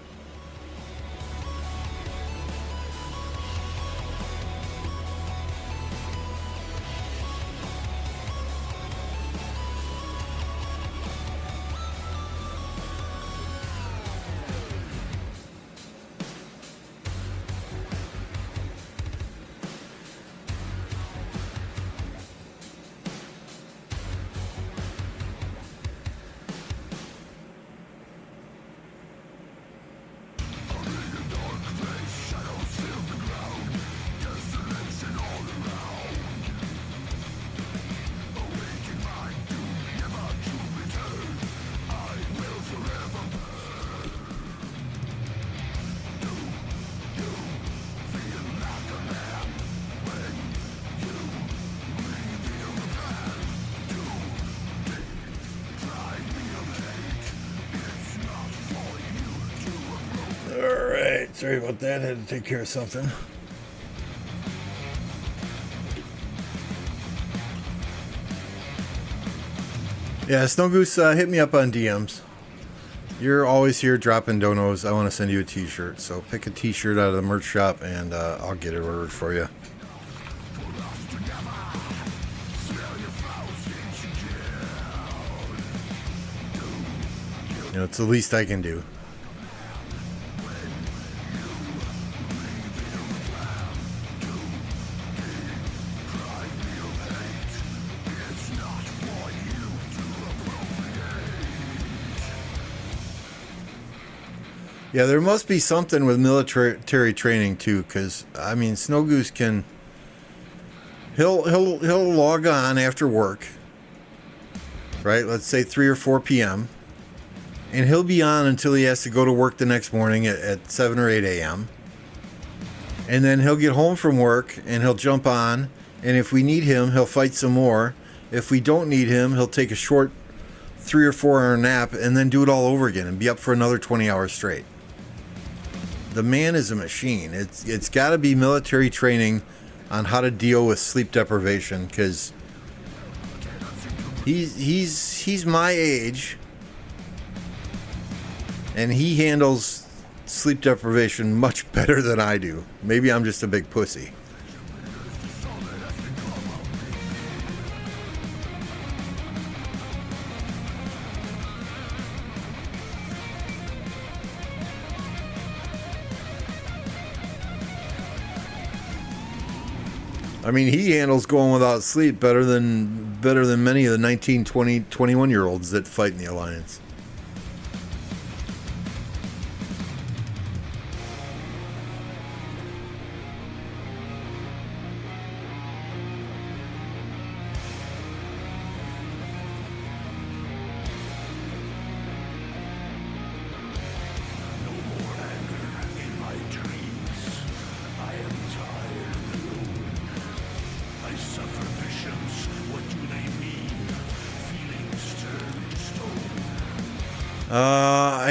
Alright, sorry about that. I had to take care of something. Yeah, Snow Goose, hit me up on DMs. You're always here dropping donos. I want to send you a t-shirt. So pick a t-shirt out of the merch shop and I'll get it ordered for you. You know, it's the least I can do. Yeah, there must be something with military training too, because I mean, Snow Goose can. He'll log on after work, right? Let's say 3 or 4 p.m. and he'll be on until he has to go to work the next morning at 7 or 8 a.m. And then he'll get home from work and he'll jump on, and if we need him, he'll fight some more. If we don't need him, he'll take a short 3 or 4 hour nap and then do it all over again and be up for another 20 hours straight. The man is a machine. It's got to be military training on how to deal with sleep deprivation, because he's my age and he handles sleep deprivation much better than I do. Maybe I'm just a big pussy. I mean, he handles going without sleep better than many of the 19, 20, 21-year-olds that fight in the Alliance.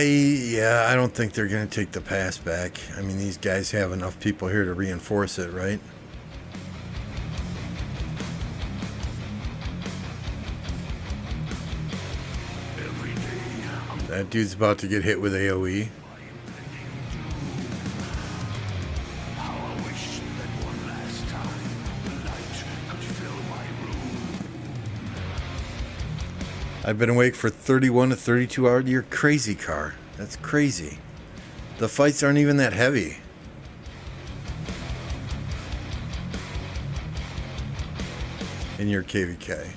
I don't think they're going to take the pass back. I mean, these guys have enough people here to reinforce it, right? That dude's about to get hit with AoE. I've been awake for 31 to 32 hours. You're crazy, car. That's crazy. The fights aren't even that heavy. In your KvK.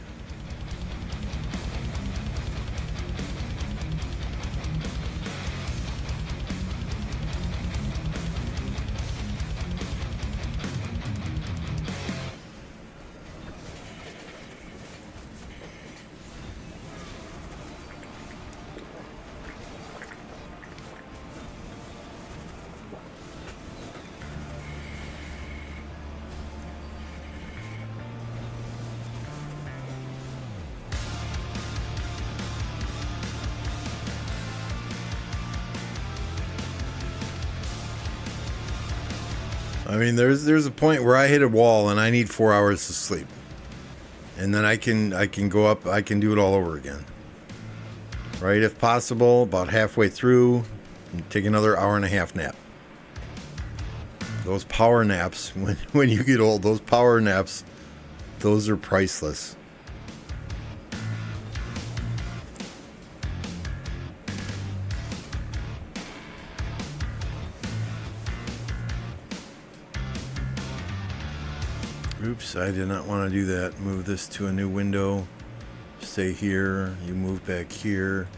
I mean, there's a point where I hit a wall and I need 4 hours to sleep, and then I can go up. I can do it all over again. Right, if possible, about halfway through, take another hour and a half nap. Those power naps, when you get old, those power naps, those are priceless. Oops, I did not want to do that. Move this to a new window. Stay here. You move back here.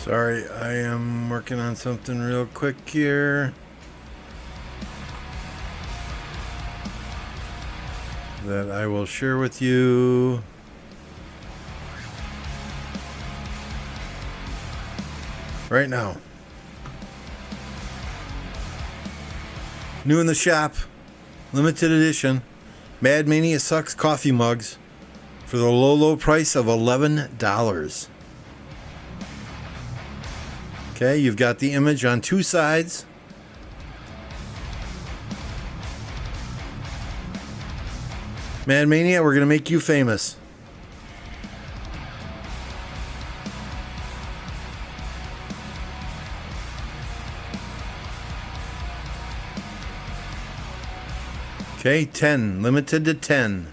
Sorry, I am working on something real quick here that I will share with you. Right now. New in the shop, limited edition, Mad Mania Sucks coffee mugs for the low price of $11. Okay, you've got the image on two sides. Mad Mania, we're going to make you famous. Okay, 10, limited to 10.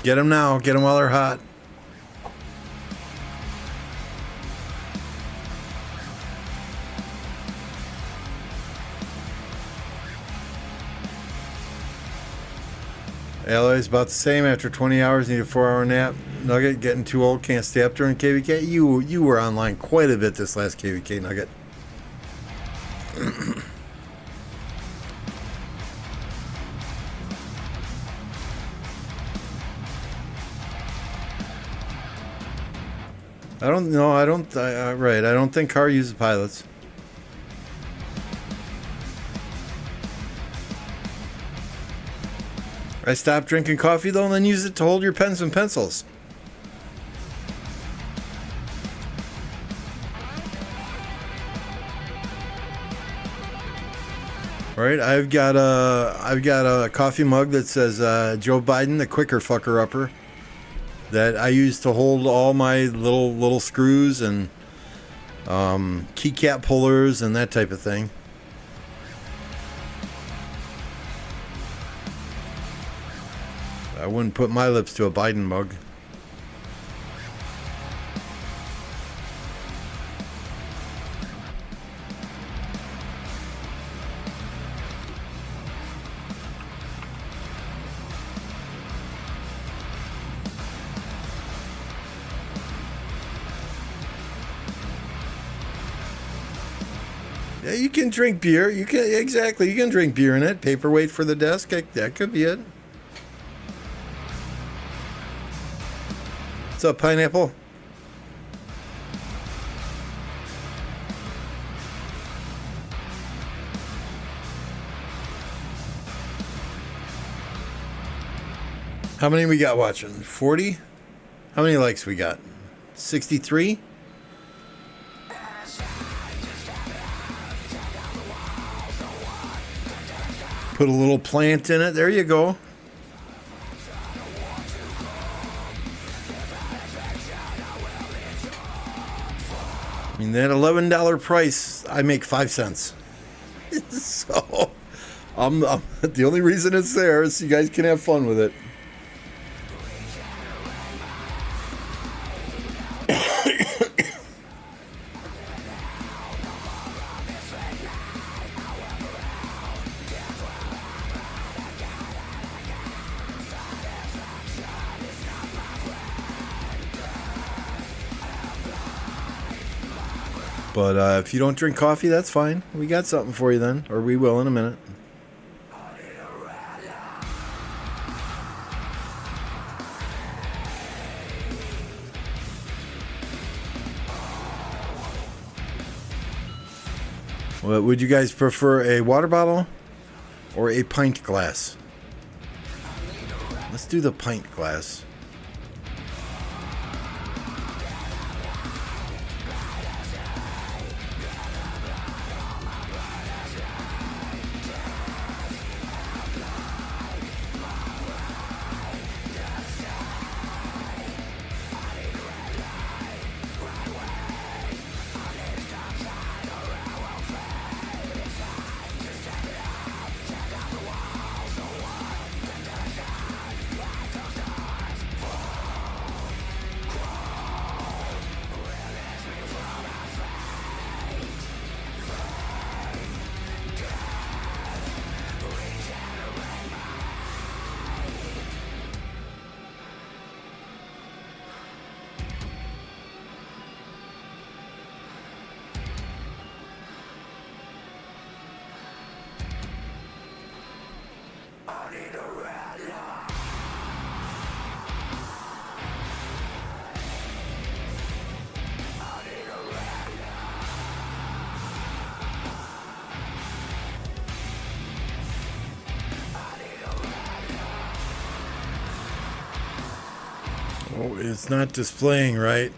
Get them now, get them while they're hot. Alloy's about the same. After 20 hours, need a 4-hour nap. Nugget, getting too old, can't stay up during KvK. You were online quite a bit this last KvK, Nugget. I don't know. I don't. Right. I don't think car uses pilots. I stopped drinking coffee though, and then use it to hold your pens and pencils. Right, I've got a coffee mug that says Joe Biden, the quicker fucker upper, that I use to hold all my little screws and keycap pullers and that type of thing. I wouldn't put my lips to a Biden mug. Yeah, you can drink beer. You can drink beer in it. Paperweight for the desk. That could be it. What's up, Pineapple? How many we got watching? 40? How many likes we got? 63? Put a little plant in it. There you go. I mean, that $11 price, I make 5 cents. So, the only reason it's there is so you guys can have fun with it. But if you don't drink coffee, that's fine. We got something for you then, or we will in a minute. Well, would you guys prefer a water bottle or a pint glass? Let's do the pint glass. Oh, it's not displaying right.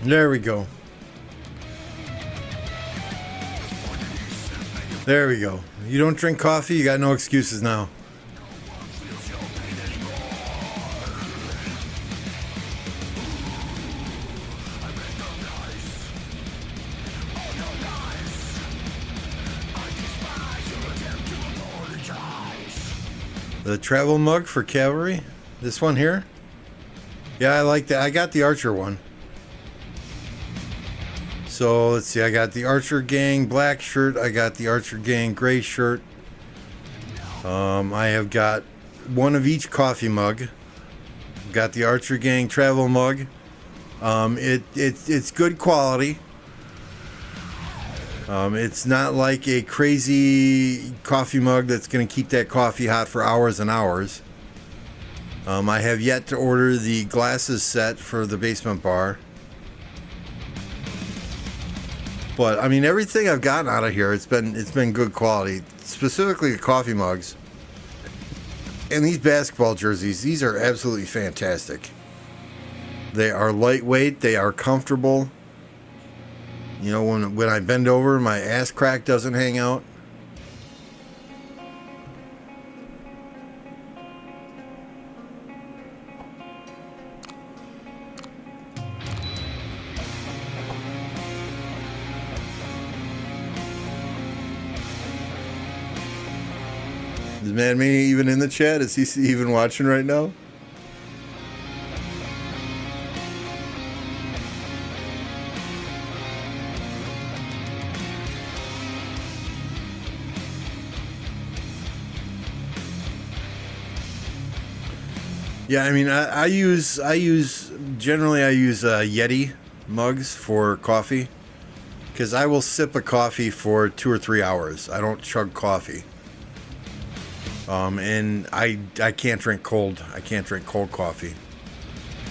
There we go. There we go. You don't drink coffee, you got no excuses now. The travel mug for cavalry. This one here. Yeah, I like that. I got the Archer one. So let's see. I got the Archer Gang black shirt. I got the Archer Gang gray shirt. I have got one of each coffee mug. Got the Archer Gang travel mug. It's good quality. It's not like a crazy coffee mug that's going to keep that coffee hot for hours and hours. I have yet to order the glasses set for the basement bar. But I mean, everything I've gotten out of here, it's been good quality. Specifically the coffee mugs. And these basketball jerseys, these are absolutely fantastic. They are lightweight, they are comfortable. You know, when I bend over, my ass crack doesn't hang out. Is Mad Mania even in the chat? Is he even watching right now? Yeah, I mean, I use generally Yeti mugs for coffee, because I will sip a coffee for 2 or 3 hours. I don't chug coffee. And I can't drink cold. I can't drink cold coffee.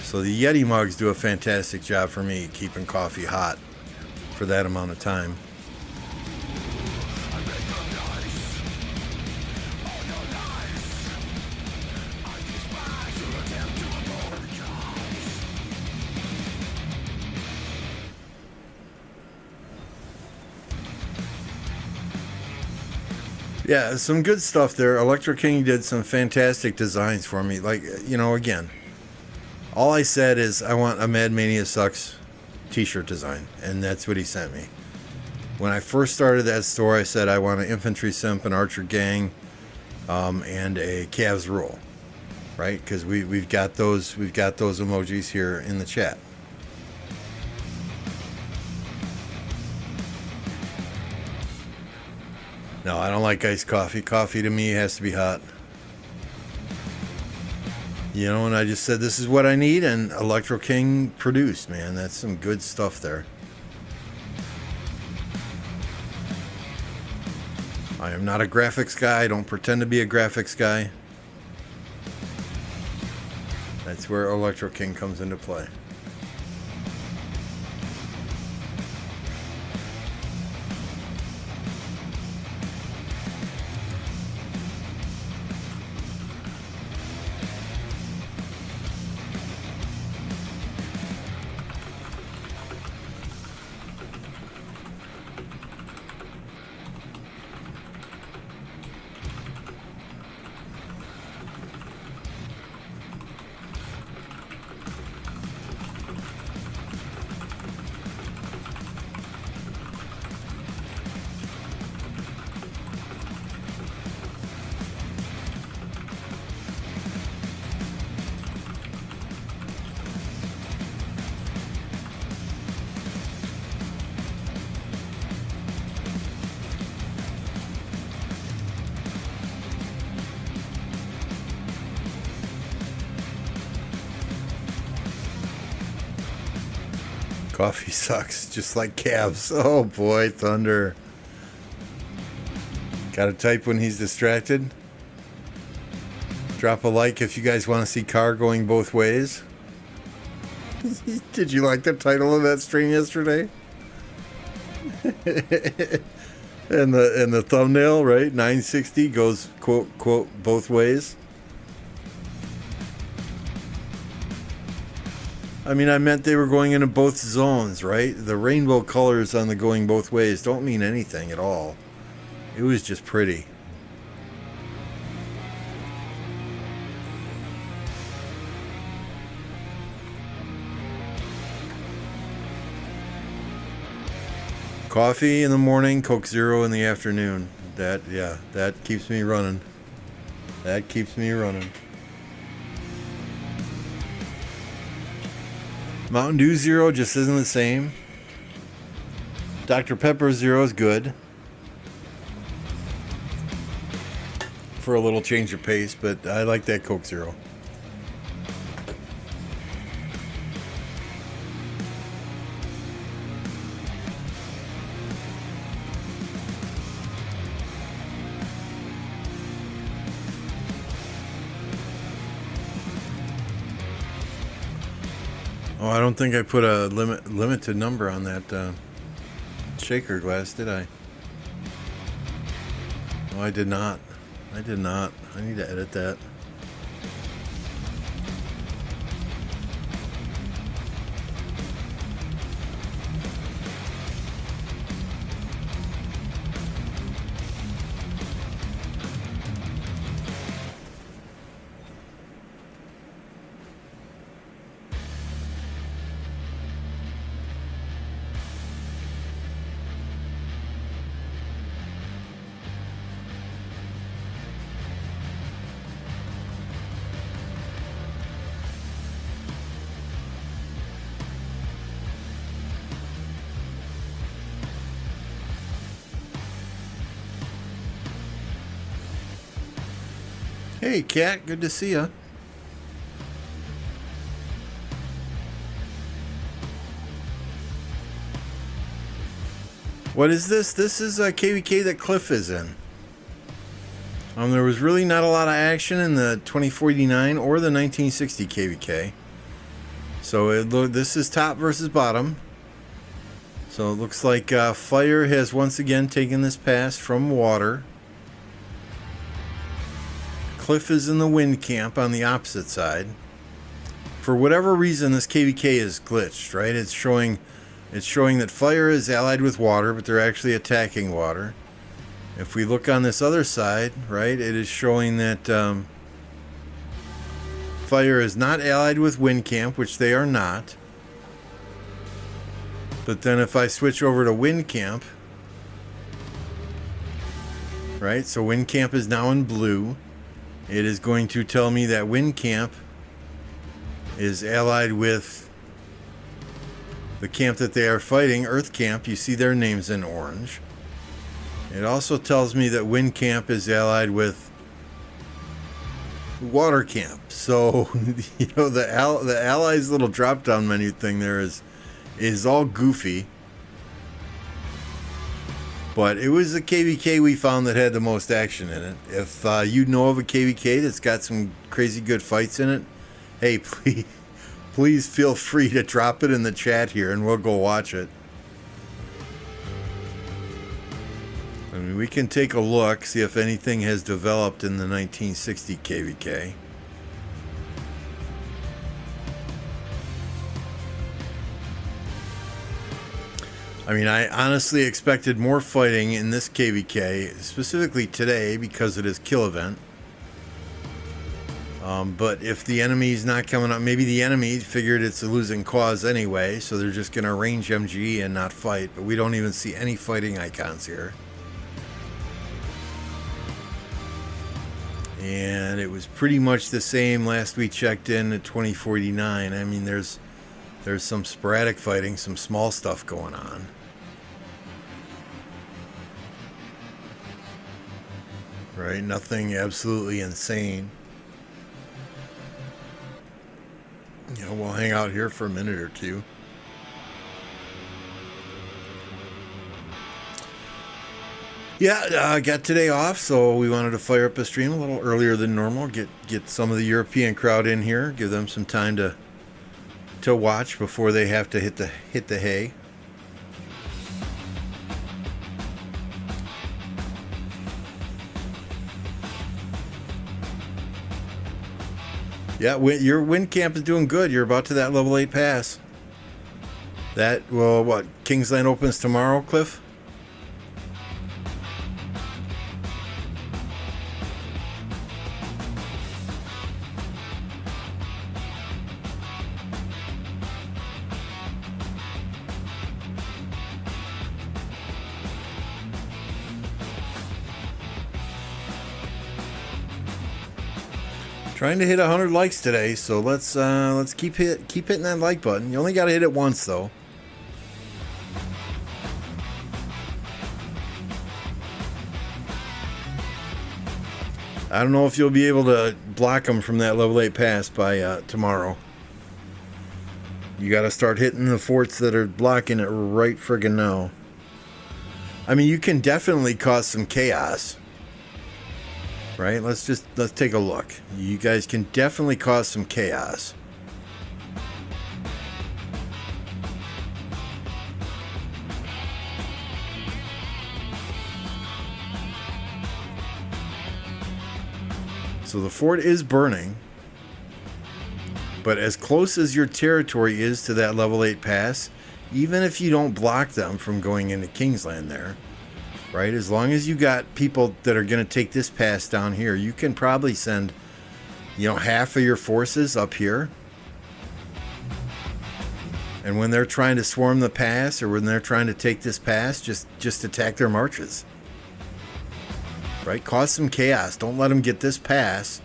So the Yeti mugs do a fantastic job for me keeping coffee hot for that amount of time. Yeah, some good stuff there. Electro King did some fantastic designs for me. Like, you know, again, all I said is I want a Mad Mania Sucks t-shirt design, and that's what he sent me. When I first started that store, I said I want an Infantry Simp, an Archer Gang, and a Cavs Rule, right? Because we've got those emojis here in the chat. No, I don't like iced coffee. Coffee to me has to be hot. You know, and I just said this is what I need, and Electro King produced, man. That's some good stuff there. I am not a graphics guy. I don't pretend to be a graphics guy. That's where Electro King comes into play. Coffee sucks, just like Cavs. Oh boy, Thunder. Gotta type when he's distracted. Drop a like if you guys want to see Car going both ways. Did you like the title of that stream yesterday? and the thumbnail, right? 960 goes quote both ways. I mean, I meant they were going into both zones, right? The rainbow colors on the going both ways don't mean anything at all. It was just pretty. Coffee in the morning, Coke Zero in the afternoon. That keeps me running. That keeps me running. Mountain Dew Zero just isn't the same. Dr. Pepper Zero is good for a little change of pace, but I like that Coke Zero. Oh, I don't think I put a limited number on that shaker glass, did I? Oh, I did not. I did not. I need to edit that. Hey, Kat, good to see ya. What is this? This is a KvK that Cliff is in. There was really not a lot of action in the 2049 or the 1960 KvK. So this is top versus bottom. So it looks like Fire has once again taken this pass from Water. Cliff is in the wind camp on the opposite side. For whatever reason, this KvK is glitched, right? It's showing that Fire is allied with Water, but they're actually attacking Water. If we look on this other side, right, it is showing that Fire is not allied with Wind Camp, which they are not. But then if I switch over to Wind Camp, right, so Wind Camp is now in blue. It is going to tell me that Wind Camp is allied with the camp that they are fighting, Earth Camp. You see their names in orange. It also tells me that Wind Camp is allied with Water Camp. So, you know, the Allies little drop-down menu thing there is all goofy. But it was the KvK we found that had the most action in it. If you know of a KvK that's got some crazy good fights in it, hey, please feel free to drop it in the chat here and we'll go watch it. I mean, we can take a look, see if anything has developed in the 1960 KvK. I mean, I honestly expected more fighting in this KvK, specifically today because it is kill event. But if the enemy's not coming up, maybe the enemy figured it's a losing cause anyway, so they're just going to range MG and not fight. But we don't even see any fighting icons here. And it was pretty much the same last we checked in at 2049. I mean, there's some sporadic fighting, some small stuff going on. Right? Nothing absolutely insane. You know, we'll hang out here for a minute or two. Yeah, I got today off, so we wanted to fire up a stream a little earlier than normal. Get some of the European crowd in here, give them some time to watch before they have to hit the hay. Yeah, your wind camp is doing good. You're about to that level 8 pass. That, well, what, Kingsland opens tomorrow, Cliff? Trying to hit 100 likes today, so let's keep hitting that like button. You only got to hit it once though. I don't know if you'll be able to block them from that level 8 pass by tomorrow. You got to start hitting the forts that are blocking it right friggin' now. I mean, you can definitely cause some chaos. Right? Let's take a look. You guys can definitely cause some chaos. So the fort is burning, but as close as your territory is to that level 8 pass, even if you don't block them from going into Kingsland there, right? As long as you got people that are going to take this pass down here, you can probably send, half of your forces up here. And when they're trying to swarm the pass or when they're trying to take this pass, just attack their marches. Right? Cause some chaos. Don't let them get this pass.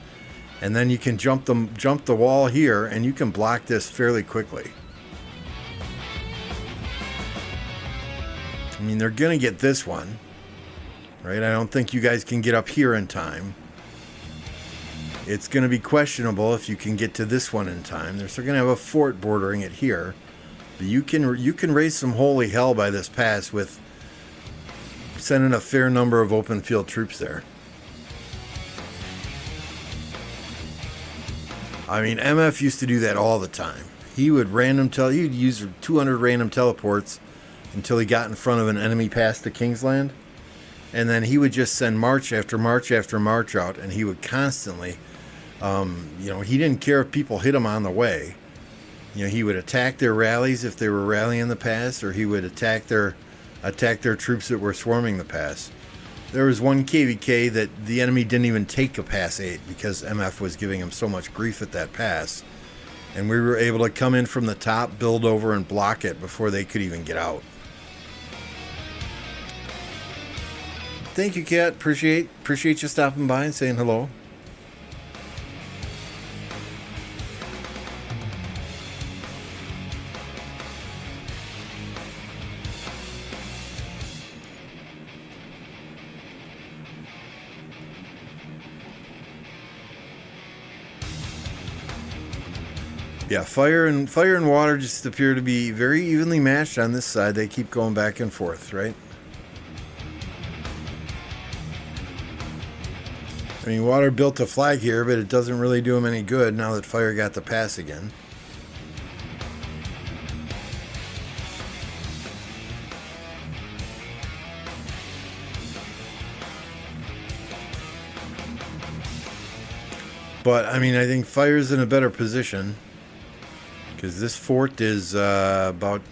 And then you can jump the wall here and you can block this fairly quickly. I mean, they're going to get this one. Right? I don't think you guys can get up here in time. It's going to be questionable if you can get to this one in time. They're still going to have a fort bordering it here. But you can raise some holy hell by this pass with sending a fair number of open field troops there. I mean, MF used to do that all the time. He would he'd use 200 random teleports until he got in front of an enemy pass to Kingsland. And then he would just send march after march after march out, and he would constantly, he didn't care if people hit him on the way. He would attack their rallies if they were rallying the pass, or he would attack their troops that were swarming the pass. There was one KvK that the enemy didn't even take a pass 8 because MF was giving him so much grief at that pass. And we were able to come in from the top, build over, and block it before they could even get out. Thank you, Kat. Appreciate you stopping by and saying hello. Yeah, fire and water just appear to be very evenly matched on this side. They keep going back and forth, right? I mean, water built a flag here, but it doesn't really do him any good now that fire got the pass again. But, I mean, I think fire's in a better position because this fort is about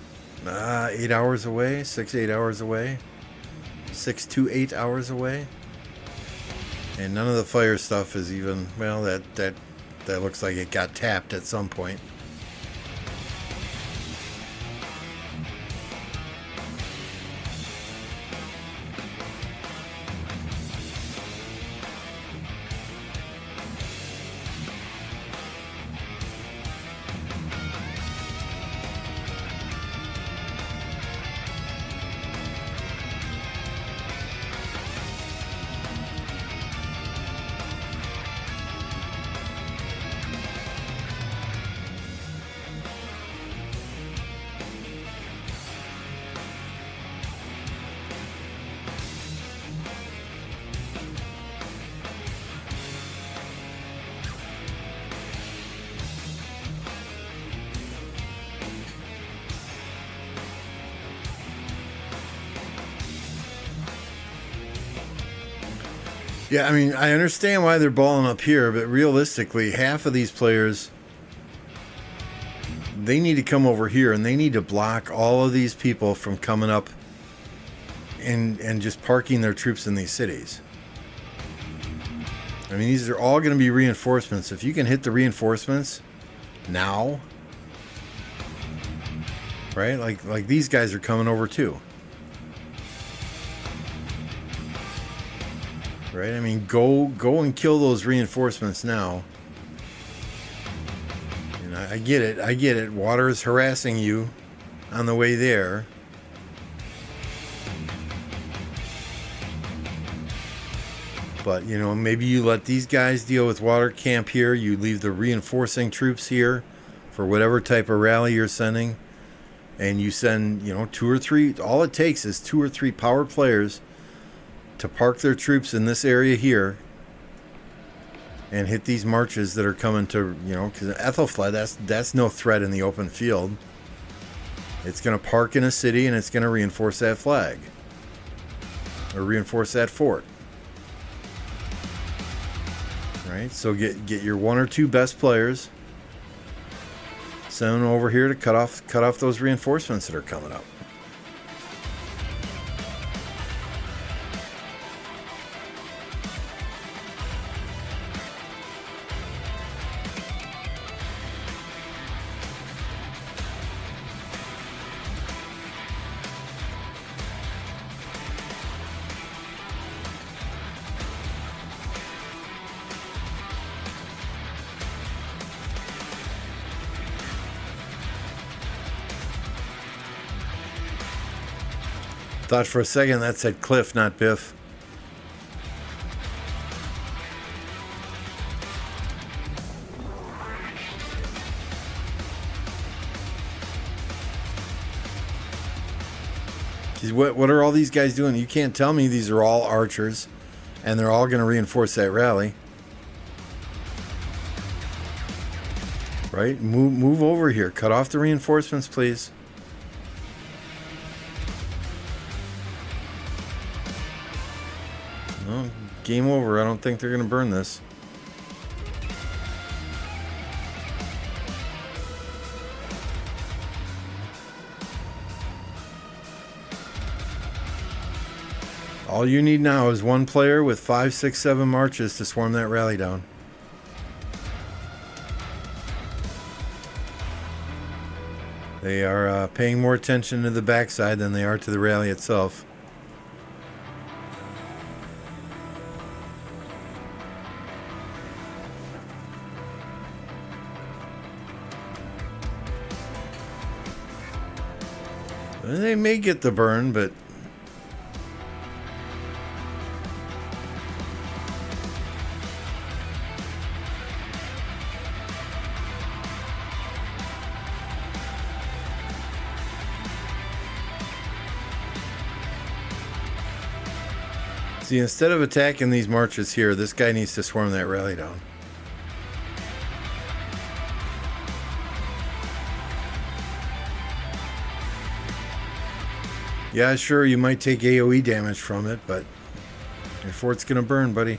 8 hours away, 6 to 8 hours away, 6 to 8 hours away. And none of the fire stuff is even, well, that looks like it got tapped at some point. Yeah, I mean, I understand why they're balling up here, but realistically, half of these players, they need to come over here and they need to block all of these people from coming up and just parking their troops in these cities. I mean, these are all going to be reinforcements. If you can hit the reinforcements now, right? Like these guys are coming over too. Right? I mean, go and kill those reinforcements now. And I get it. I get it. Water is harassing you on the way there. But, you know, maybe you let these guys deal with water camp here. You leave the reinforcing troops here for whatever type of rally you're sending. And you send, you know, 2 or 3. All it takes is 2 or 3 power players to park their troops in this area here and hit these marches that are coming to, you know, because Ethelflaed, that's no threat in the open field. It's going to park in a city and it's going to reinforce that flag or reinforce that fort. Right? So get your 1 or 2 best players, send them over here to cut off those reinforcements that are coming up. Thought for a second that said Cliff, not Biff. What are all these guys doing? You can't tell me these are all archers and they're all going to reinforce that rally. Right? Move over here. Cut off the reinforcements, please. No, game over. I don't think they're going to burn this. All you need now is 1 player with 5, 6, 7 marches to swarm that rally down. They are paying more attention to the backside than they are to the rally itself. They may get the burn, but see, instead of attacking these marches here, this guy needs to swarm that rally down. Yeah, sure, you might take AoE damage from it, but your fort's gonna burn, buddy.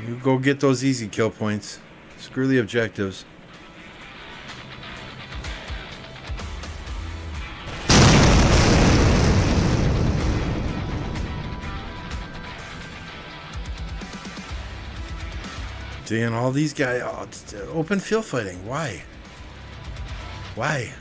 You go get those easy kill points. Screw the objectives. Seeing all these guys, open field fighting. Why? Why?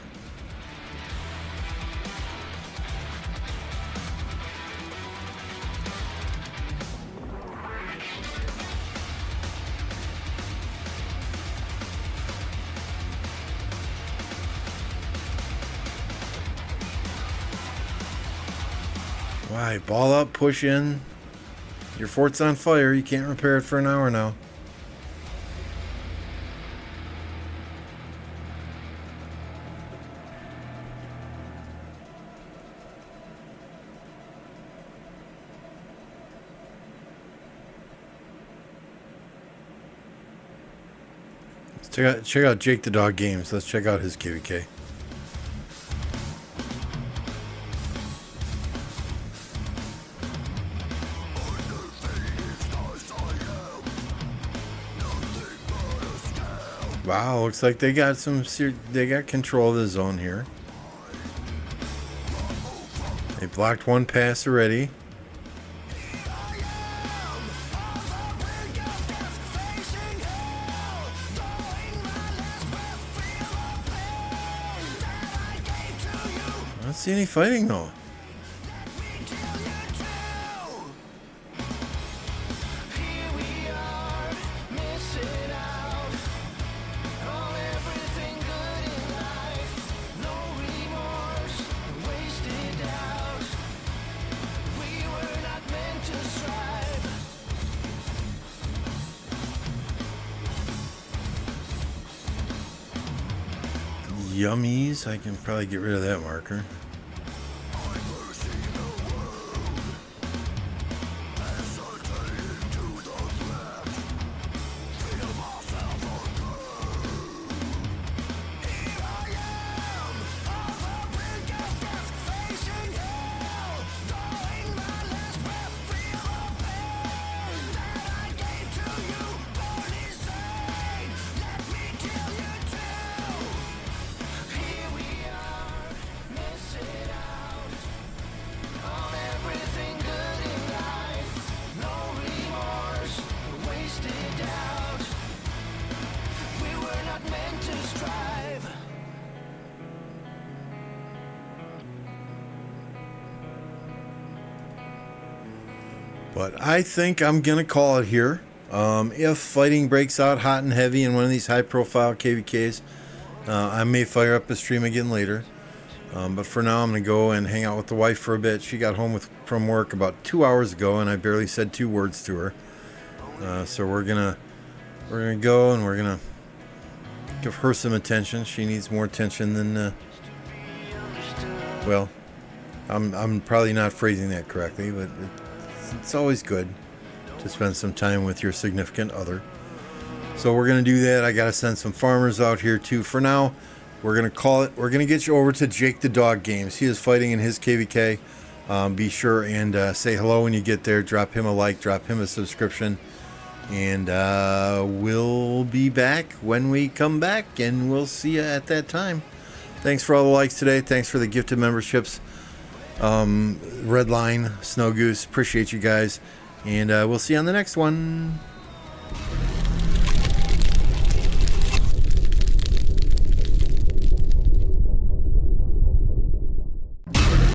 Why? Ball up, push in. Your fort's on fire. You can't repair it for an hour now. Check out Jake the Dog Games. Let's check out his KvK. Wow, looks like they got they got control of the zone here. They blocked one pass already. I don't see any fighting though. Yummies. I can probably get rid of that marker. But I think I'm going to call it here. If fighting breaks out hot and heavy in one of these high-profile KvKs, I may fire up a stream again later. But for now, I'm going to go and hang out with the wife for a bit. She got home from work about 2 hours ago, and I barely said 2 words to her. So we're gonna go and we're gonna give her some attention. She needs more attention than well, I'm probably not phrasing that correctly, but it's always good to spend some time with your significant other. So we're going to do that. I got to send some farmers out here too. For now, we're going to call it. We're going to get you over to Jake the Dog Games. He is fighting in his KvK. Be sure and say hello when you get there. Drop him a like, drop him a subscription. And we'll be back when we come back, and we'll see you at that time. Thanks for all the likes today. Thanks for the gifted memberships. Redline, Snow Goose, appreciate you guys. And we'll see you on the next one.